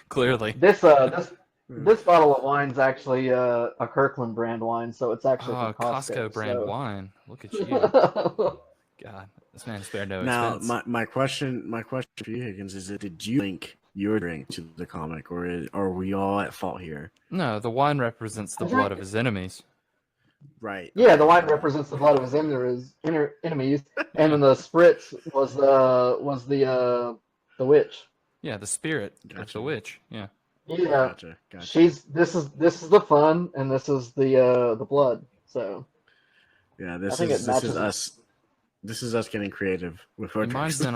Clearly. This bottle of wine's actually a Kirkland brand wine, so it's actually from Costco brand wine. Look at you. God, this man spared no expense. Now, my question for you, Higgins, is: did you link your drink to the comic, or are we all at fault here? No, the wine represents the blood of his enemies. Right. Yeah, the wine represents the blood of his enemies, and then the spritz was the witch. Yeah, the spirit of the witch. Yeah. Yeah. Gotcha. This is the fun, and this is the blood. So. Yeah, this is us. This is us getting creative with our mine's in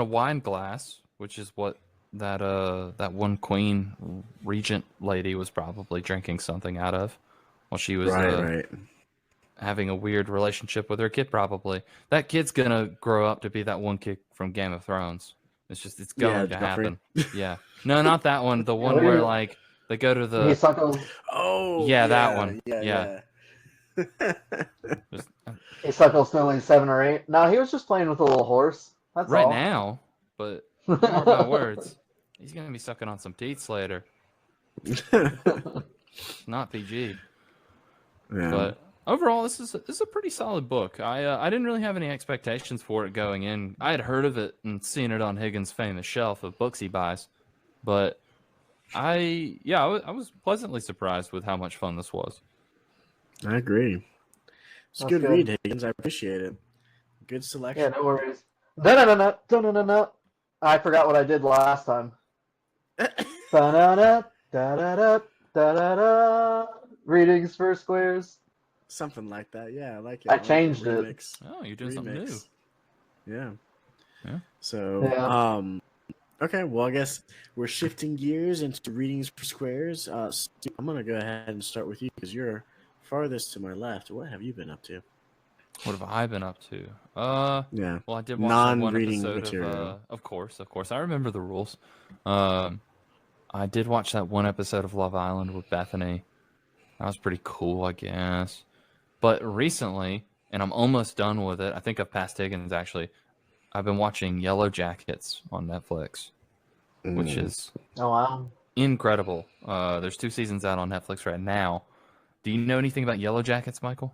a wine glass, which is what that one queen regent lady was probably drinking something out of while she was having a weird relationship with her kid. Probably that kid's gonna grow up to be that one kid from Game of Thrones. It's going to happen. Yeah, no, not that one. The one where like they go to the that one. Yeah. He suckles till he's 7 or 8. No, he was just playing with a little horse. That's right all. now, but more about words. He's gonna be sucking on some teats later. Not PG. Yeah. But overall, this is a pretty solid book. I didn't really have any expectations for it going in. I had heard of it and seen it on Higgins' famous shelf of books he buys, but I was pleasantly surprised with how much fun this was. I agree. It's a good read, Higgins. I appreciate it. Good selection. Yeah, no worries. No. I forgot what I did last time. Readings for squares. Something like that. Yeah, I like it. I changed it. Oh, you're doing something new. Yeah. So, okay. Well, I guess we're shifting gears into readings for squares. I'm gonna go ahead and start with you because you're farthest to my left. What have you been up to? What have I been up to? Yeah. Well, I did watch that one Non-reading episode material. of course, I remember the rules. I did watch that one episode of Love Island with Bethany. That was pretty cool, I guess. But recently, and I'm almost done with it. I think I've passed Higgins actually. I've been watching Yellow Jackets on Netflix, which is Oh wow. incredible. There's 2 seasons out on Netflix right now. Do you know anything about Yellow Jackets, Michael?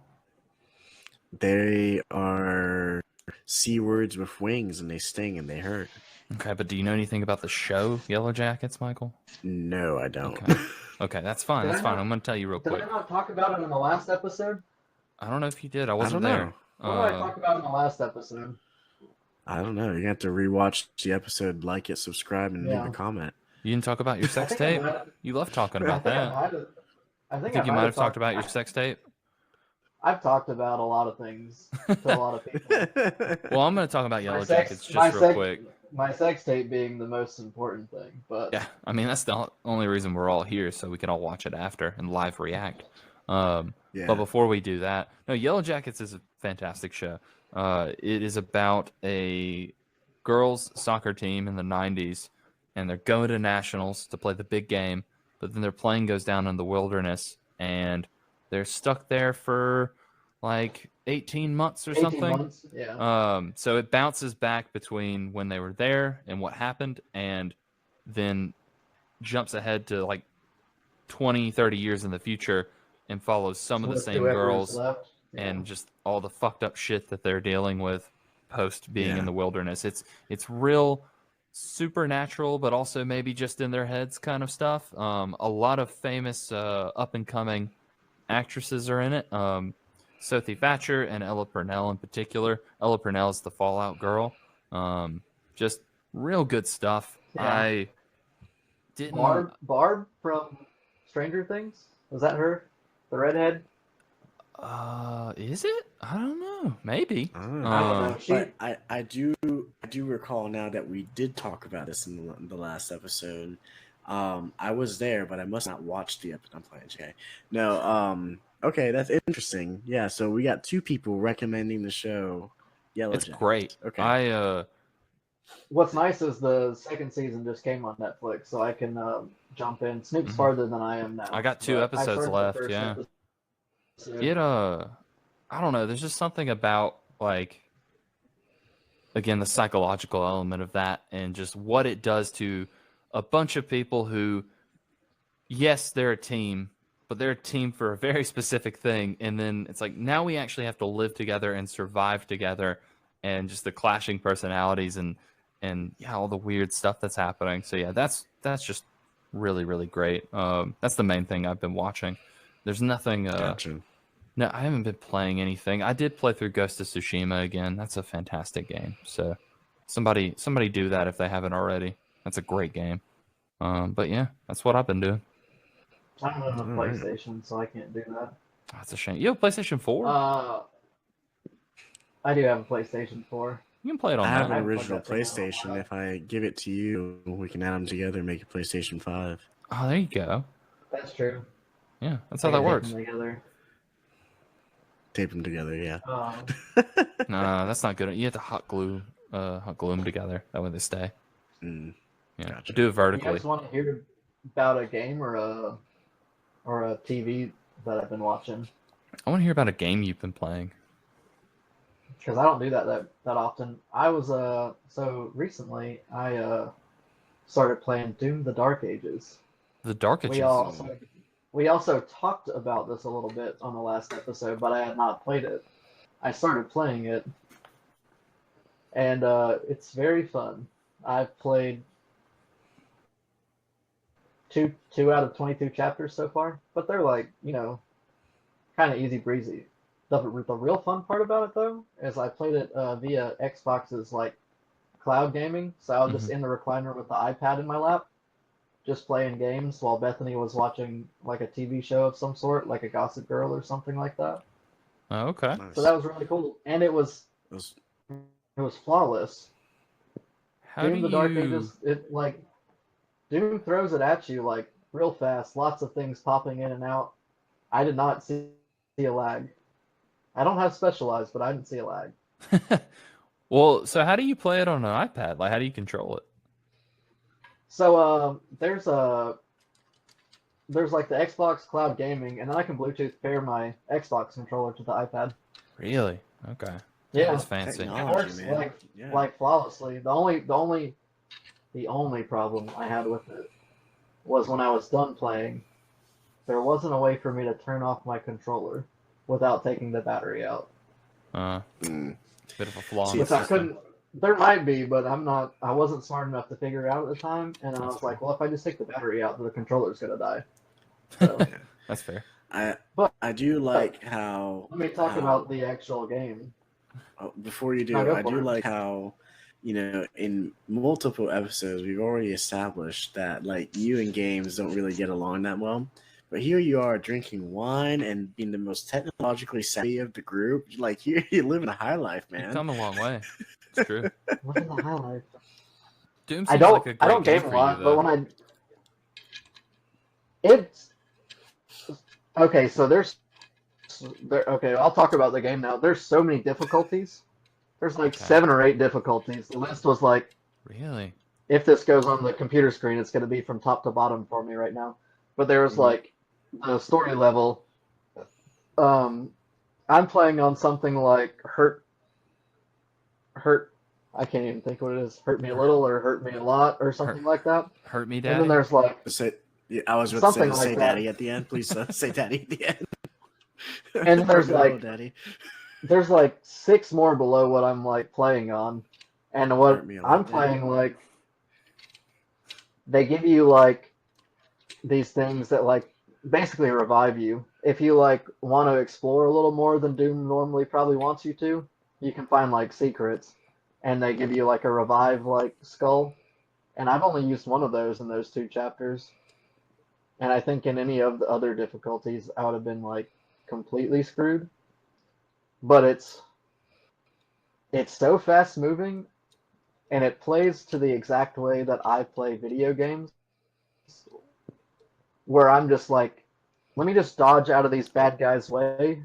They are sea words with wings, and they sting and they hurt. Okay, but do you know anything about the show Yellow Jackets, Michael? No, I don't. Okay. Okay, that's fine. Did That's I fine. not- I'm going to tell you real Did quick. I not talk about it in the last episode? I don't know if you did. I I wasn't don't there. know. What did I talk about in the last episode? I don't know. You're gonna have to rewatch the episode, like it, subscribe, and leave Yeah. a comment. You didn't talk about your sex think I tape? might- You love talking I about think I that. might have. I I think think I you might have talked about your I- sex tape. I've talked about a lot of things to a lot of people. Well, I'm going to talk about Yellow My sex- Jackets my just real sex- quick. My sex tape being the most important thing, but Yeah, I mean, that's the only reason we're all here, so we can all watch it after and live react. Yeah. But before we do that, no, Yellow Jackets is a fantastic show. It is about a girls' soccer team in the 90s, and they're going to nationals to play the big game, but then their plane goes down in the wilderness, and they're stuck there for like 18 months or 18 something. months, yeah. So it bounces back between when they were there and what happened, and then jumps ahead to like 20, 30 years in the future and follows some of the With same whoever's girls left, yeah. and just all the fucked up shit that they're dealing with post being Yeah. in the wilderness. It's real supernatural, but also maybe just in their heads kind of stuff. A lot of famous up and coming actresses are in it. Sophie Thatcher and Ella Purnell in particular. Ella Purnell is the Fallout girl. Just real good stuff. Yeah. I didn't. Barb from Stranger Things? Was that her? The redhead? Is it? I don't know. Maybe. I don't know. I don't know. But I do recall now that we did talk about this in the last episode. I was there, but I must not watch the episode. I'm playing Jay. No. Okay, that's interesting. Yeah. So we got 2 people recommending the show. Yellow It's Jackets. great. Okay. What's nice is the second season just came on Netflix, so I can jump in. Snoop's farther than I am now. I got 2 but I episodes started the left. first Yeah. episode. I don't know. There's just something about like, again, the psychological element of that and just what it does to a bunch of people who, yes, they're a team, but they're a team for a very specific thing. And then it's like, now we actually have to live together and survive together, and just the clashing personalities and yeah, all the weird stuff that's happening. So yeah, that's just really, really great. That's the main thing I've been watching. There's nothing, Gotcha. no, I haven't been playing anything. I did play through Ghost of Tsushima again. That's a fantastic game. So somebody do that if they haven't already. That's a great game. But yeah, that's what I've been doing. I don't have a Alright. PlayStation, so I can't do that. That's a shame. You have a PlayStation 4? I do have a PlayStation 4. You can play it on I have that. an I've original played that thing out a PlayStation. lot. If I give it to you, we can add them together and make a PlayStation 5. Oh, there you go. That's true. Yeah, that's how I that can works. take them together. Tape them together, yeah. No, that's not good. You have to hot glue them together. That way they stay. Mm, Yeah, Gotcha. do it You vertically. guys want to hear about a game or a TV that I've been watching? I want to hear about a game you've been playing. Because I don't do that often. I was so recently I started playing Doom: The Dark Ages. The Dark Ages. We also talked about this a little bit on the last episode, but I had not played it. I started playing it, and it's very fun. I've played two out of 22 chapters so far, but they're like, kind of easy breezy. The real fun part about it though is I played it via Xbox's like cloud gaming, so I was just in the recliner with the iPad in my lap, just playing games while Bethany was watching like a TV show of some sort, like a Gossip Girl or something like that. Oh, okay. Nice. So that was really cool, and it was flawless. How Doom: do The Dark you? Ages, it like Doom throws it at you like real fast, lots of things popping in and out. I did not see a lag. I don't have specialized, but I didn't see a lag. Well, so how do you play it on an iPad? Like, how do you control it? So there's like the Xbox Cloud Gaming, and then I can Bluetooth pair my Xbox controller to the iPad. Really? Okay. Yeah, That's fancy. it Technology, works man. Yeah. like flawlessly. The only problem I had with it was when I was done playing, there wasn't a way for me to turn off my controller without taking the battery out. Mm. Bit of a flaw in See, the Which I system. couldn't. There might be, but I wasn't smart enough to figure it out at the time, and then I That's was fair. like, well, if I just take the battery out, the controller's gonna die. So, That's fair. but I do like how. let me talk about the actual game. Before you do, No, go I for do it. like how, in multiple episodes, we've already established that like you and games don't really get along that well. But here you are drinking wine and being the most technologically savvy of the group. Like you're living a high life, You've man. come a long way. It's true. What in the highlight? Doom I seems don't. like a I great don't game game a for lot, you, but though. when it's okay. So okay, I'll talk about the game now. There's so many difficulties. There's like Okay. 7 or 8 difficulties. The list was like, Really? if this goes on the computer screen, it's going to be from top to bottom for me right now. But there was Mhm. like the story level. I'm playing on something like hurt. I can't even think what it is. Hurt me a little or hurt me a lot or something like that. Hurt me, And Daddy? then there's like Say, yeah, I was about to something say like that. daddy at the end. Please say daddy at the end. And there's No, like daddy. there's like 6 more below what I'm like playing on, and Hurt what me a lot, I'm daddy. playing like they give you like these things that like basically revive you. If you like want to explore a little more than Doom normally probably wants you to, you can find like secrets, and they give you like a revive like skull. And I've only used one of those in those 2 chapters. And I think in any of the other difficulties, I would have been like completely screwed. But it's so fast moving, and it plays to the exact way that I play video games, where I'm just like, let me just dodge out of these bad guys' way,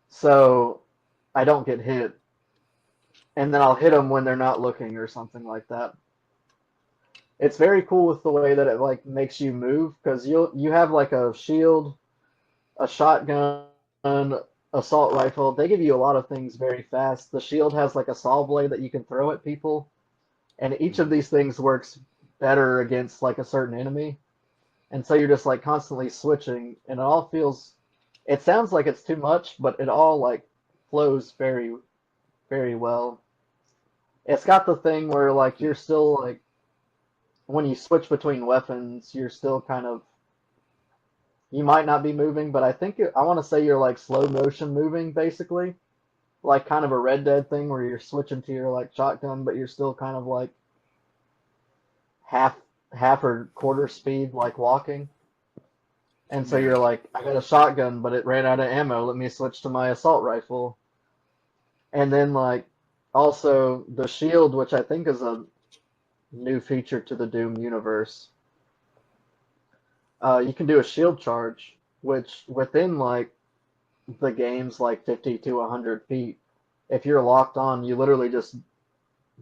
so I don't get hit, and then I'll hit them when they're not looking or something like that. It's very cool with the way that it like makes you move, because you have like a shield, a shotgun, assault rifle. They give you a lot of things very fast. The shield has like a saw blade that you can throw at people, and each of these things works better against like a certain enemy. And so you're just like constantly switching, and it sounds like it's too much, but it all like flows very, very well. It's got the thing where like you're still like, when you switch between weapons, you're still kind of, you might not be moving, but I want to say you're like slow motion moving basically, like kind of a Red Dead thing where you're switching to your like shotgun, but you're still kind of like half or quarter speed like walking. And so you're like, I got a shotgun, but it ran out of ammo. Let me switch to my assault rifle. And then like also the shield, which I think is a new feature to the Doom universe. You can do a shield charge, which within like the game's like 50 to 100 feet, if you're locked on, you literally just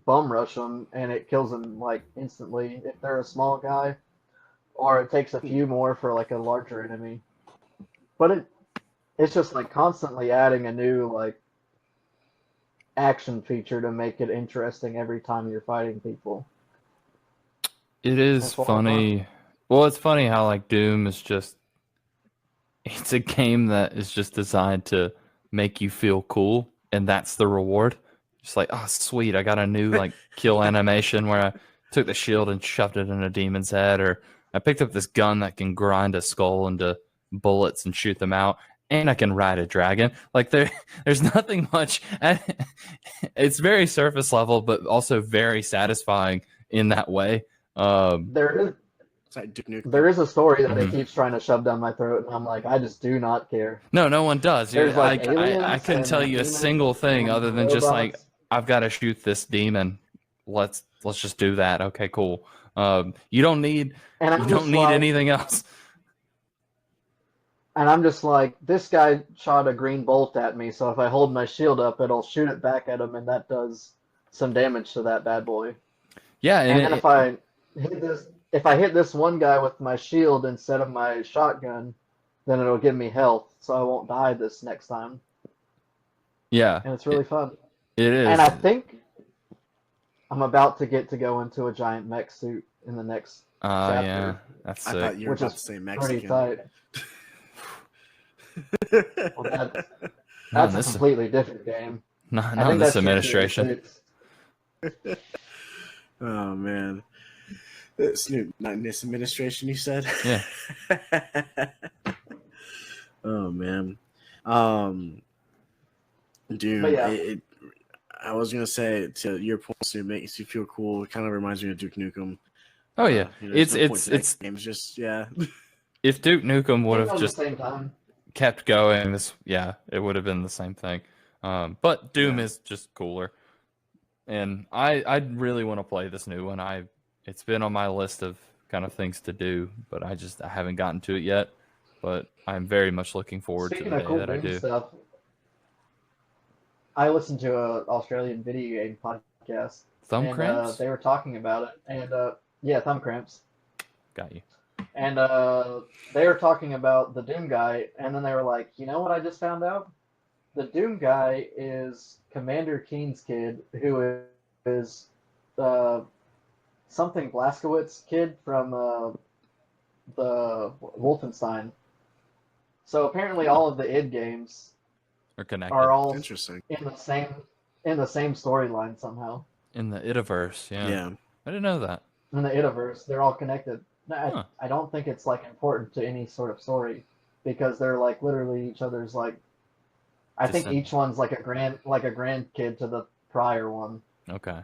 bum rush them and it kills them like instantly if they're a small guy, or it takes a few more for like a larger enemy. But it's just like constantly adding a new like action feature to make it interesting every time you're fighting people. It is That's what I funny. Well, it's funny how like Doom is just it's a game that is just designed to make you feel cool, and that's the reward. Just like, oh sweet, I got a new like kill animation where I took the shield and shoved it in a demon's head, or I picked up this gun that can grind a skull into bullets and shoot them out, and I can ride a dragon. Like there's nothing much. It's very surface level, but also very satisfying in that way. There is a story that Mhm. it keeps trying to shove down my throat, and I'm like, I just do not care. No one does. There's like aliens. I couldn't and tell you a demons single thing and other than just like, robots. I've got to shoot this demon. Let's just do that. Okay, cool. You don't need And I'm just anything like, else. And I'm just like, this guy shot a green bolt at me, so if I hold my shield up, it'll shoot it back at him, and that does some damage to that bad boy. Yeah, and And if I hit this one guy with my shield instead of my shotgun, then it'll give me health, so I won't die this next time. yeah, And it's really fun. it is. And I think I'm about to go into a giant mech suit in the next chapter. Yeah, that's I sick. thought you were Which about is to say pretty Mexican. tight. Well, Not that's in a this, completely different game. not I in think this that's administration. Oh man, Snoop, not in this administration. You said. Yeah. Oh man, dude. But yeah. I was gonna say, to your point, it makes you feel cool. It kind of reminds me of Duke Nukem. Oh yeah, there's no point to that game's just If Duke Nukem would have just the same time. kept going, it would have been the same thing. But Doom is just cooler, and I really want to play this new one. It's been on my list of kind of things to do, but I haven't gotten to it yet. But I'm very much looking forward to the day that I do. Stuff, I listened to an Australian video game podcast. Thumb cramps? They were talking about it, and yeah, thumb cramps. Got you. And they were talking about the Doom guy, and then they were like, you know what I just found out? The Doom guy is Commander Keen's kid, who is something Blazkowicz kid from the Wolfenstein. So apparently all of the id games Are connected. are all interesting in the same storyline somehow. In the Idiverse, yeah. I didn't know that. In the Idiverse, they're all connected. Huh. I don't think it's like important to any sort of story because they're like literally each other's like. I think each one's like a grandkid to the prior one. Okay,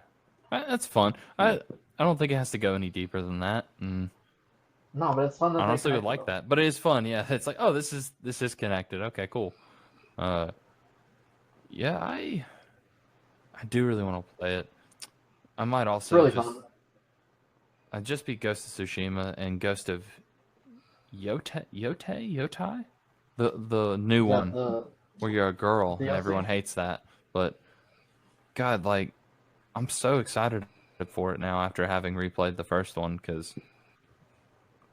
that's fun. I don't think it has to go any deeper than that. No, but it's fun. I honestly would like that, but it is fun. Yeah, it's like, oh, this is connected. Okay, cool. Yeah, I do really want to play it. I might also it's really fun. I'd just be Ghost of Tsushima and Ghost of Yotai, the new one where you're a girl and everyone hates that. But God, like, I'm so excited for it now after having replayed the first one because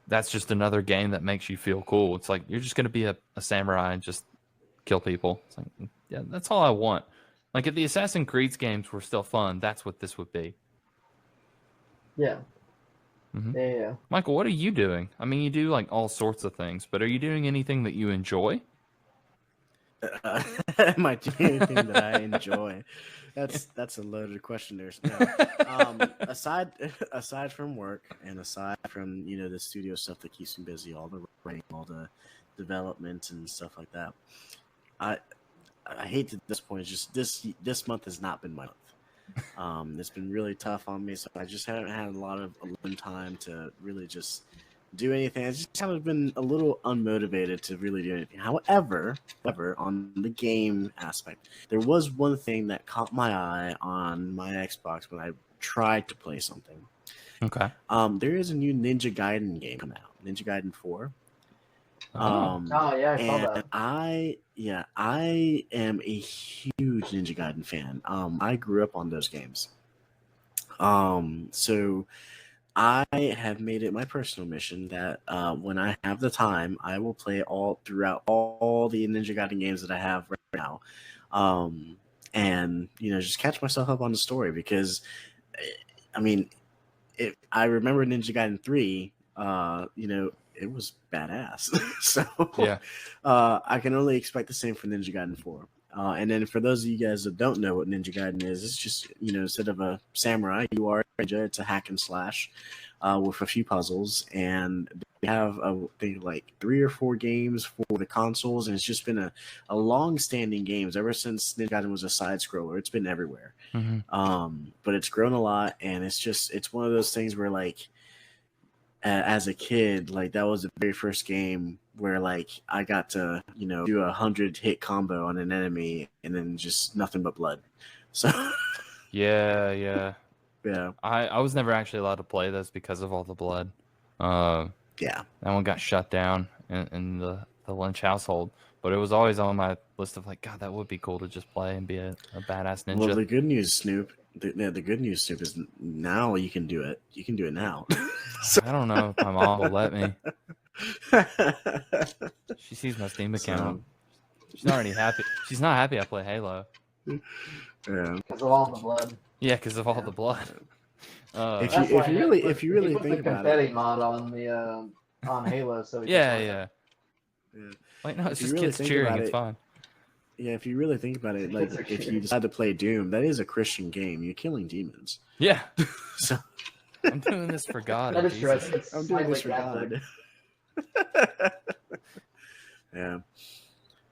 that's just another game that makes you feel cool. It's like you're just gonna be a samurai and just kill people. It's like, yeah, that's all I want. Like if the Assassin's Creed games were still fun, that's what this would be. Yeah. Mm-hmm. Yeah. Michael, what are you doing? I mean, you do like all sorts of things, but are you doing anything that you enjoy? Am I doing anything that I enjoy? That's a loaded question there. No. Aside from work and aside from the studio stuff that keeps me busy, all the writing, all the development and stuff like that, I hate to disappoint. Just this month has not been my month. It's been really tough on me, so I just haven't had a lot of alone time to really just do anything. I've just kind of been a little unmotivated to really do anything. However, on the game aspect, there was one thing that caught my eye on my Xbox when I tried to play something. Okay. There is a new Ninja Gaiden game coming out, Ninja Gaiden 4. Yeah, I saw that. I am a huge Ninja Gaiden fan. I grew up on those games. So I have made it my personal mission that when I have the time, I will play throughout all the Ninja Gaiden games that I have right now, and just catch myself up on the story because, I mean, I remember Ninja Gaiden 3. It was badass. So yeah, I can only expect the same for Ninja Gaiden 4. And then for those of you guys that don't know what Ninja Gaiden is, it's just, instead of a samurai, you are a ninja. It's a hack and slash with a few puzzles. And they have, I think, like 3 or 4 games for the consoles. And it's just been a long-standing games ever since Ninja Gaiden was a side-scroller. It's been everywhere. Mm-hmm. But it's grown a lot. And it's one of those things where, like, as a kid, like that was the very first game where like I got to do 100-hit combo on an enemy and then just nothing but blood. So yeah. Yeah. I was never actually allowed to play this because of all the blood. Yeah. That one got shut down in the Lynch household, but it was always on my list of like, God, that would be cool to just play and be a badass ninja. Well, the good news, Snoop. The good news, Snoop, is now you can do it. You can do it now. I don't know if my mom will let me. She sees my Steam account. She's not already happy. She's not happy I play Halo. Yeah. Because of all the blood. Yeah, because of all the blood. If you really put think the about confetti it, mod on the on Halo, so he Yeah. yeah. Like, no, it's If you just really kids think cheering. about It's it- fine. Yeah, if you really think about it, like Kids are if you cheering. decide to play Doom, that is a Christian game. You're killing demons. Yeah. So I'm doing this for God. That and is true. I Jesus. think it's I'm doing this for slightly God. Yeah.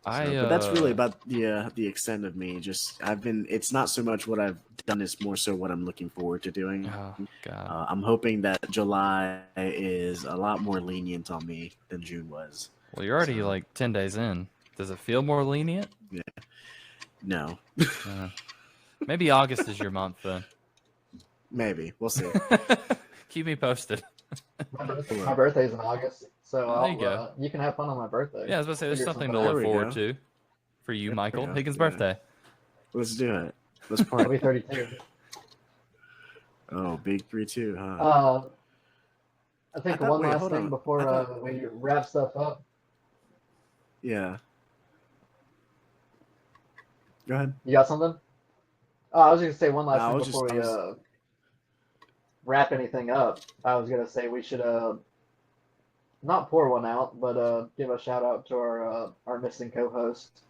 But that's really about the extent of me. It's not so much what I've done; it's more so what I'm looking forward to doing. Oh God. I'm hoping that July is a lot more lenient on me than June was. Well, you're already like 10 days in. Does it feel more lenient? No, Maybe August is your month then. maybe we'll see. Keep me posted. My birthday's in August, so Oh, there you go. you can have fun on my birthday. Yeah, I was about to say there's Figure something to something look out. There we forward go. to for you, Michael. go. Higgins' Yeah. birthday. Let's do it. Let's I'll party. be 32. Oh, big 3-2, huh? I think thought- one wait, last hold thing on. before I thought- we wrap stuff up. Yeah. Go ahead. You got something? Oh, I was gonna say one last I thing was before just- we I was- wrap anything up. I was gonna say we should not pour one out, but give a shout out to our missing co-host.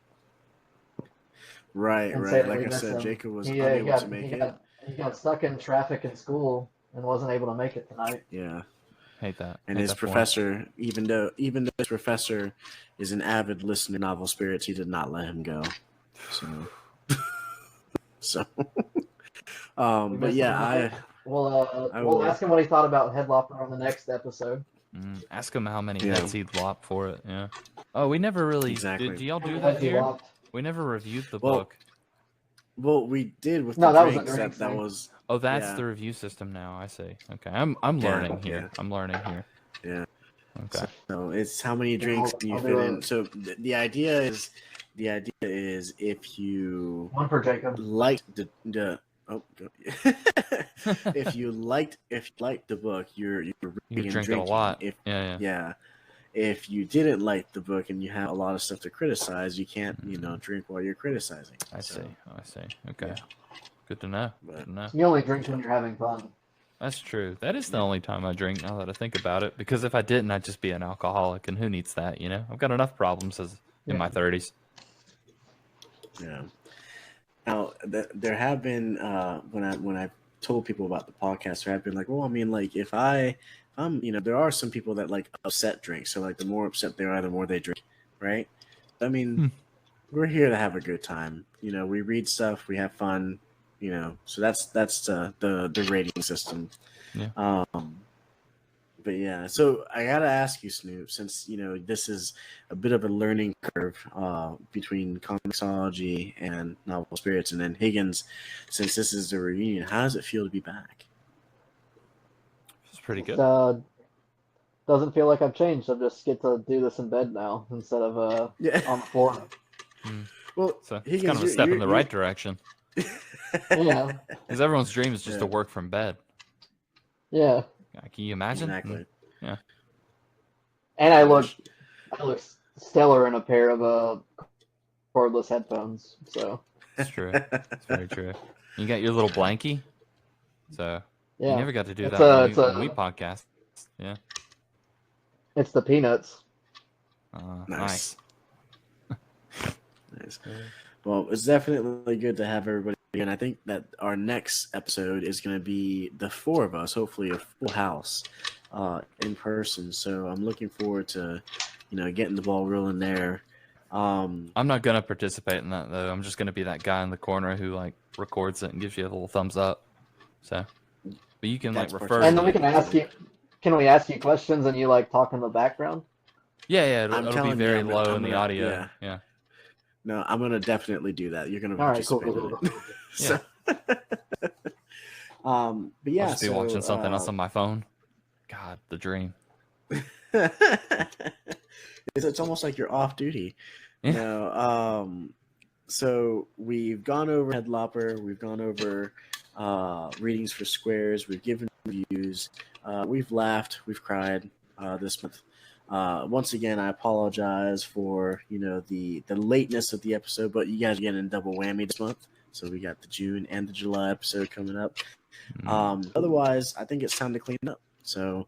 Right, And say right. that like we I miss said, him. Jacob was He unable to make it. He got stuck in traffic in school and wasn't able to make it tonight. Yeah. Hate that. And Hate his that for him. professor, even though his professor is an avid listener to Novel Spirits, he did not let him go. So, We but miss yeah, him. We'll I we'll will. ask him what he thought about Headlopper on the next episode. Ask him how many Yeah. heads he'd lop for it. Yeah. Oh, we never really Exactly. did. Y'all do Heads that he here? lopped. We never reviewed the Well, book. well, we did with No, the that was a drinks. drink That thing. was Oh, that's yeah. the review system now. I see. Okay, I'm learning here. yeah. I'm learning here. Yeah. Okay. So it's how many drinks do you I'll fit do in? it. So the idea is if you One for Jacob. liked the if you liked the book, you're You reading and drink it a drinking. lot. If Yeah. if you didn't like the book and you have a lot of stuff to criticize, you can't drink while you're criticizing. I So, see. Okay. yeah. Good to know. But- Good to know. You only drink when you're having fun. That's true. That is the only time I drink now that I think about it. Because if I didn't, I'd just be an alcoholic, and who needs that? You know, I've got enough problems in my 30s. Yeah. Now there have been when I told people about the podcast, there have been like, well, I mean, like if I'm there are some people that like upset drinks. So like the more upset they are, the more they drink, right? I mean, we're here to have a good time. We read stuff, we have fun. So that's the rating system. Yeah. But yeah, so I gotta ask you, Snoop, since this is a bit of a learning curve between comicsology and Novel Spirits, and then Higgins, since this is the reunion, how does it feel to be back? It's pretty good. Doesn't feel like I've changed. I just get to do this in bed now instead of on the floor. Well, So it's Higgins, kind of a step in the right direction. Yeah, Because everyone's dream is just to Yeah. work from bed. yeah. Can you imagine? Exactly. And I look stellar in a pair of cordless headphones. So It's true. It's very true. You got your little blankie. So yeah, you never got to do It's that a- when we podcast. Yeah. it's the peanuts. Nice. Nice. Well, it's definitely good to have everybody. And I think that our next episode is going to be the four of us, hopefully a full house in person. So I'm looking forward to, getting the ball rolling there. I'm not gonna participate in that though. I'm just gonna be that guy in the corner who like records it and gives you a little thumbs up. So, but you can like That's refer. And to then we it. can ask you. Can we ask you questions and you like talk in the background? Yeah. I'm It'll be telling you, very I'm low gonna- in the I'm audio. gonna- Yeah. No, I'm going to definitely do that. You're going to All right, cool. participate in it. Yeah. So, but yeah, I'll just be watching something else on my phone. God, the dream. It's almost like you're off duty. Yeah. No. So we've gone over Head Lopper. We've gone over readings for squares. We've given reviews. We've laughed. We've cried this month. Once again, I apologize for the lateness of the episode, but you guys are getting a double whammy this month. So we got the June and the July episode coming up. Otherwise, I think it's time to clean up. So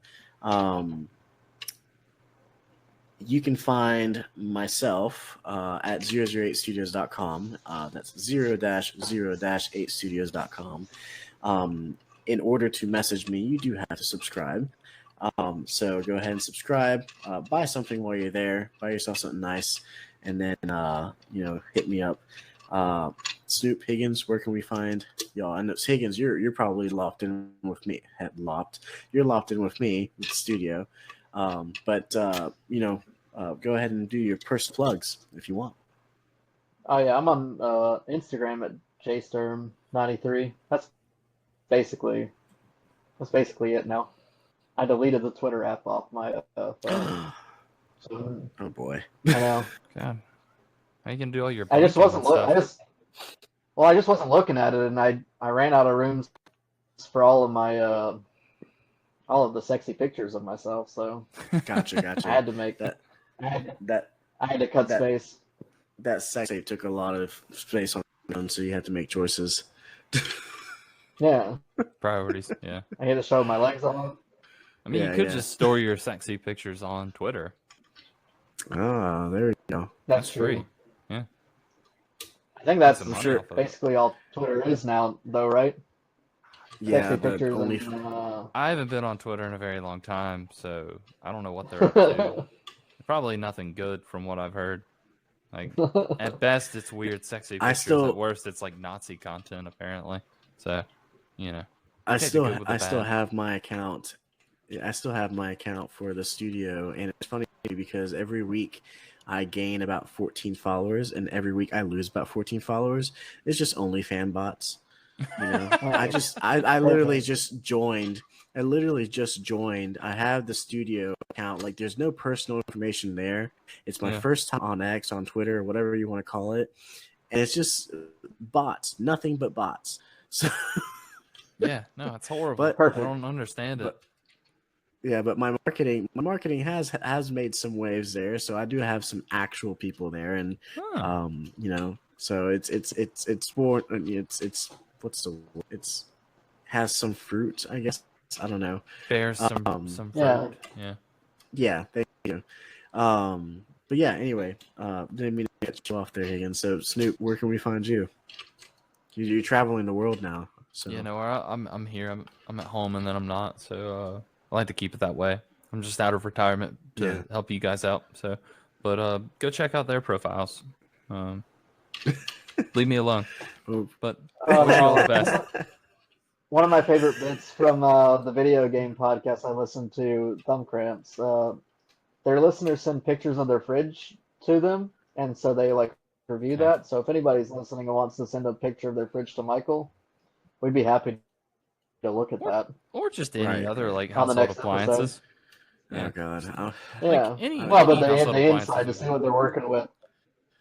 you can find myself at 008studios.com. That's 0-8studios.com. In order to message me, you do have to subscribe. So go ahead and subscribe. Buy something while you're there. Buy yourself something nice, and then hit me up. Snoop Higgins, where can we find y'all? I know Higgins, you're probably locked in with me. You're locked in with me with the studio. But go ahead and do your personal plugs if you want. Oh yeah, I'm on Instagram at jsturm93. That's basically it now. I deleted the Twitter app off my phone. So, oh boy. I know. God, how you gonna do all your? I just wasn't. stuff? I just wasn't looking at it, and I ran out of rooms for all of my all of the sexy pictures of myself. So Gotcha. I had to make that. I had to cut space. That sex tape took a lot of space on, so you had to make choices. Yeah. Priorities. Yeah. I had to show my legs on. I mean, you could just store your sexy pictures on Twitter. Oh, there you go. That's free. true. Yeah. I think that's Some money off of it. basically all Twitter is now, though, right? Yeah, Sexy but pictures only. and, I haven't been on Twitter in a very long time, so I don't know what they're up to. Probably nothing good from what I've heard. Like at best, it's weird, sexy pictures. At worst, it's like Nazi content, apparently. So, I still have my account. I still have my account for the studio, and it's funny because every week I gain about 14 followers, and every week I lose about 14 followers. It's just only fan bots. I literally just joined. I have the studio account. Like, there's no personal information there. It's my first time on X, on Twitter, whatever you want to call it, and it's just bots. Nothing but bots. So yeah, no, it's horrible. But I don't understand it. Yeah, but my marketing has made some waves there, so I do have some actual people there, and so it's more what's the word? Has some fruit, I guess. I don't know. Bears some fruit. Yeah, thank you. But yeah, anyway, didn't mean to get you off there, Higgins. So Snoop, where can we find you? You're traveling the world now. So Yeah, no, I'm here. I'm at home, and then I'm not. So I like to keep it that way. I'm just out of retirement to help you guys out. So, but go check out their profiles. Leave me alone. But wish you all the best. One of my favorite bits from the video game podcast I listened to, Thumb Cramps, their listeners send pictures of their fridge to them, and so they review that. So if anybody's listening and wants to send a picture of their fridge to Michael, we'd be happy to look at that. Or just any other on the household next appliances. Oh God. Yeah. Any But they household have the inside to appliances. see what they're working with.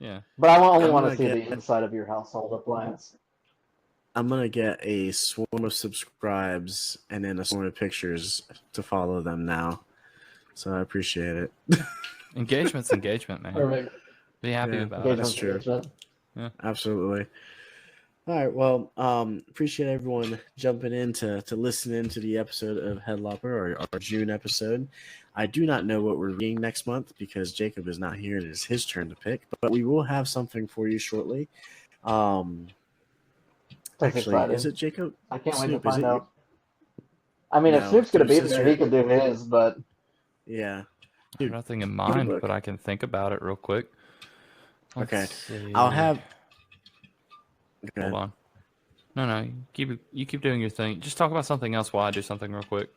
Yeah. But I only want to gonna see get- the inside of your household appliance. I'm gonna get a swarm of subscribes and then a swarm of pictures to follow them now. So I appreciate it. Engagement's engagement, man. Perfect. Be happy about it. That's true. Engagement. Absolutely. All right. Well, appreciate everyone jumping in to listen into the episode of Head Lopper, or our June episode. I do not know what we're reading next month because Jacob is not here and it's his turn to pick, but we will have something for you shortly. Actually, is it Jacob? I can't wait to Snoop, find out. I mean, if Snoop's going to be there, he could do his, but... Yeah. I have nothing in mind, look. but I can think about it real quick. Okay. See. I'll have... Hold on. No, you keep doing your thing. Just talk about something else while I do something real quick.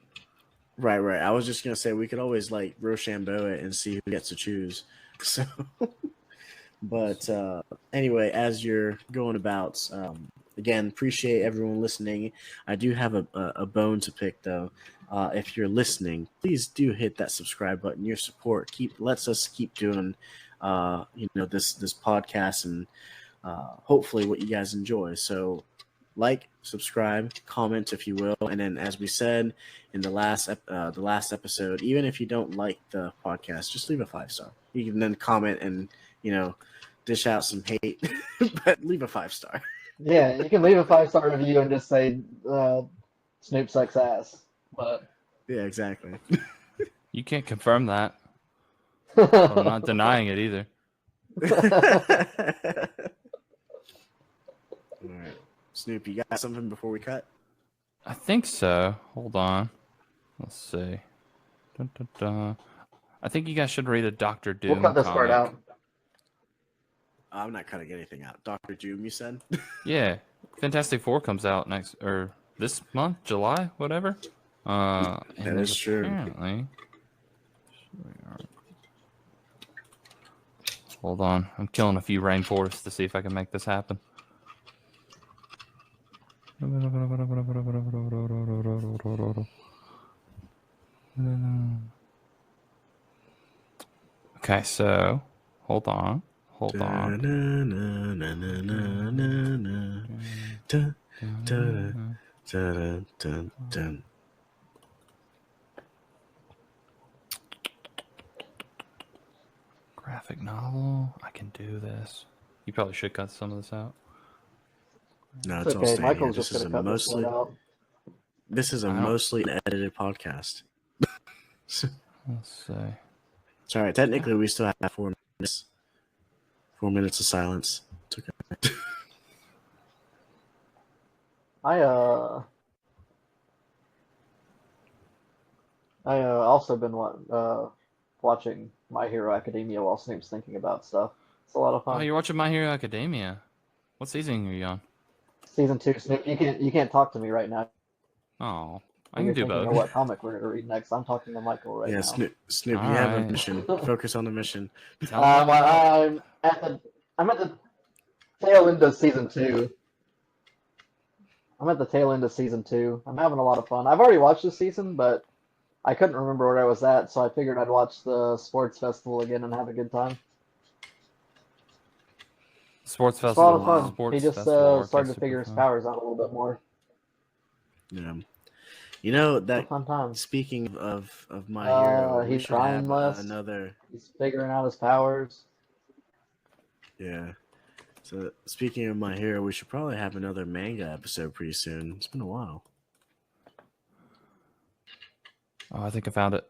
Right. I was just gonna say we could always Rochambeau it and see who gets to choose. So, but anyway, as you're going about again, appreciate everyone listening. I do have a bone to pick though. If you're listening, please do hit that subscribe button. Your support lets us keep doing, this podcast and hopefully what you guys enjoy. So, like, subscribe, comment if you will, and then as we said in the last episode, even if you don't like the podcast, just leave a 5-star. You can then comment and dish out some hate, but leave a 5-star. Yeah, you can leave a 5-star review and just say Snoop sucks ass. But Yeah, exactly. You can't confirm that. I'm not denying it either. All right, Snoop, you got something before we cut? I think so. Hold on. Let's see. Dun, dun, dun. I think you guys should read a Doctor Doom we'll cut this part comic. out. I'm not cutting anything out. Dr. Doom, you said? Yeah, Fantastic Four comes out this month, July, whatever. And That there's is true. Apparently, hold on, I'm killing a few rainforests to see if I can make this happen. Okay, so hold on. Graphic novel. I can do this. You probably should cut some of this out. No, It's it's all okay. staying Michael's here. just going to cut this part out. This is a mostly edited podcast. Let's see. It's all right. Technically, we still have 4 minutes. 4 minutes of silence. It's okay. I also been watching My Hero Academia while Snoop's thinking about stuff. It's a lot of Oh, fun. you're watching My Hero Academia. What season are you on? Season 2, Snoop. You can't talk to me right now. Oh, I You're can do thinking both. of what comic we're gonna read next. I'm talking to Michael right now. Snoop, you All have a right. mission. Focus on the mission. I'm at the tail end of season 2. I'm at the tail end of season 2. I'm having a lot of fun. I've already watched this season, but I couldn't remember where I was at, so I figured I'd watch the sports festival again and have a good time. Sports It's a festival. lot of fun. Sports He just festival started to super figure his fun. powers out a little bit more. Yeah. It's a That. fun time. Speaking of My Hero, we He's should crying have less. another. He's figuring out his powers. Yeah. So speaking of My Hero, we should probably have another manga episode pretty soon. It's been a while. Oh, I think I found it.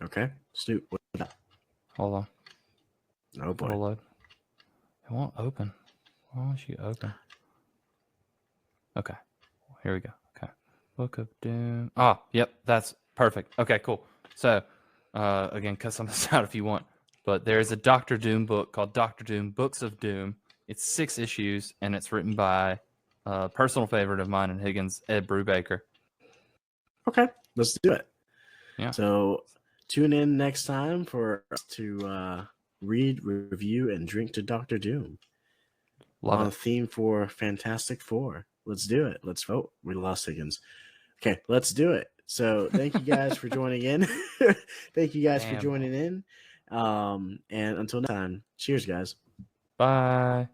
Okay, Snoop. What's that? Hold on. Oh boy. It'll load. It won't open. Why won't you open? Okay. Here we go. Okay. Book of Doom. Oh, yep. That's perfect. Okay, cool. So, again, cut some of this out if you want. But there's a Doctor Doom book called Doctor Doom Books of Doom. It's 6 issues, and it's written by a personal favorite of mine and Higgins, Ed Brubaker. Okay, let's do it. Yeah. So tune in next time for us to read, review, and drink to Doctor Doom. Love on it. theme for Fantastic Four. Let's do it. Let's vote. We lost Higgins. Okay, let's do it. So thank you guys for joining in. Thank you guys for joining in. And until next time, cheers, guys. Bye.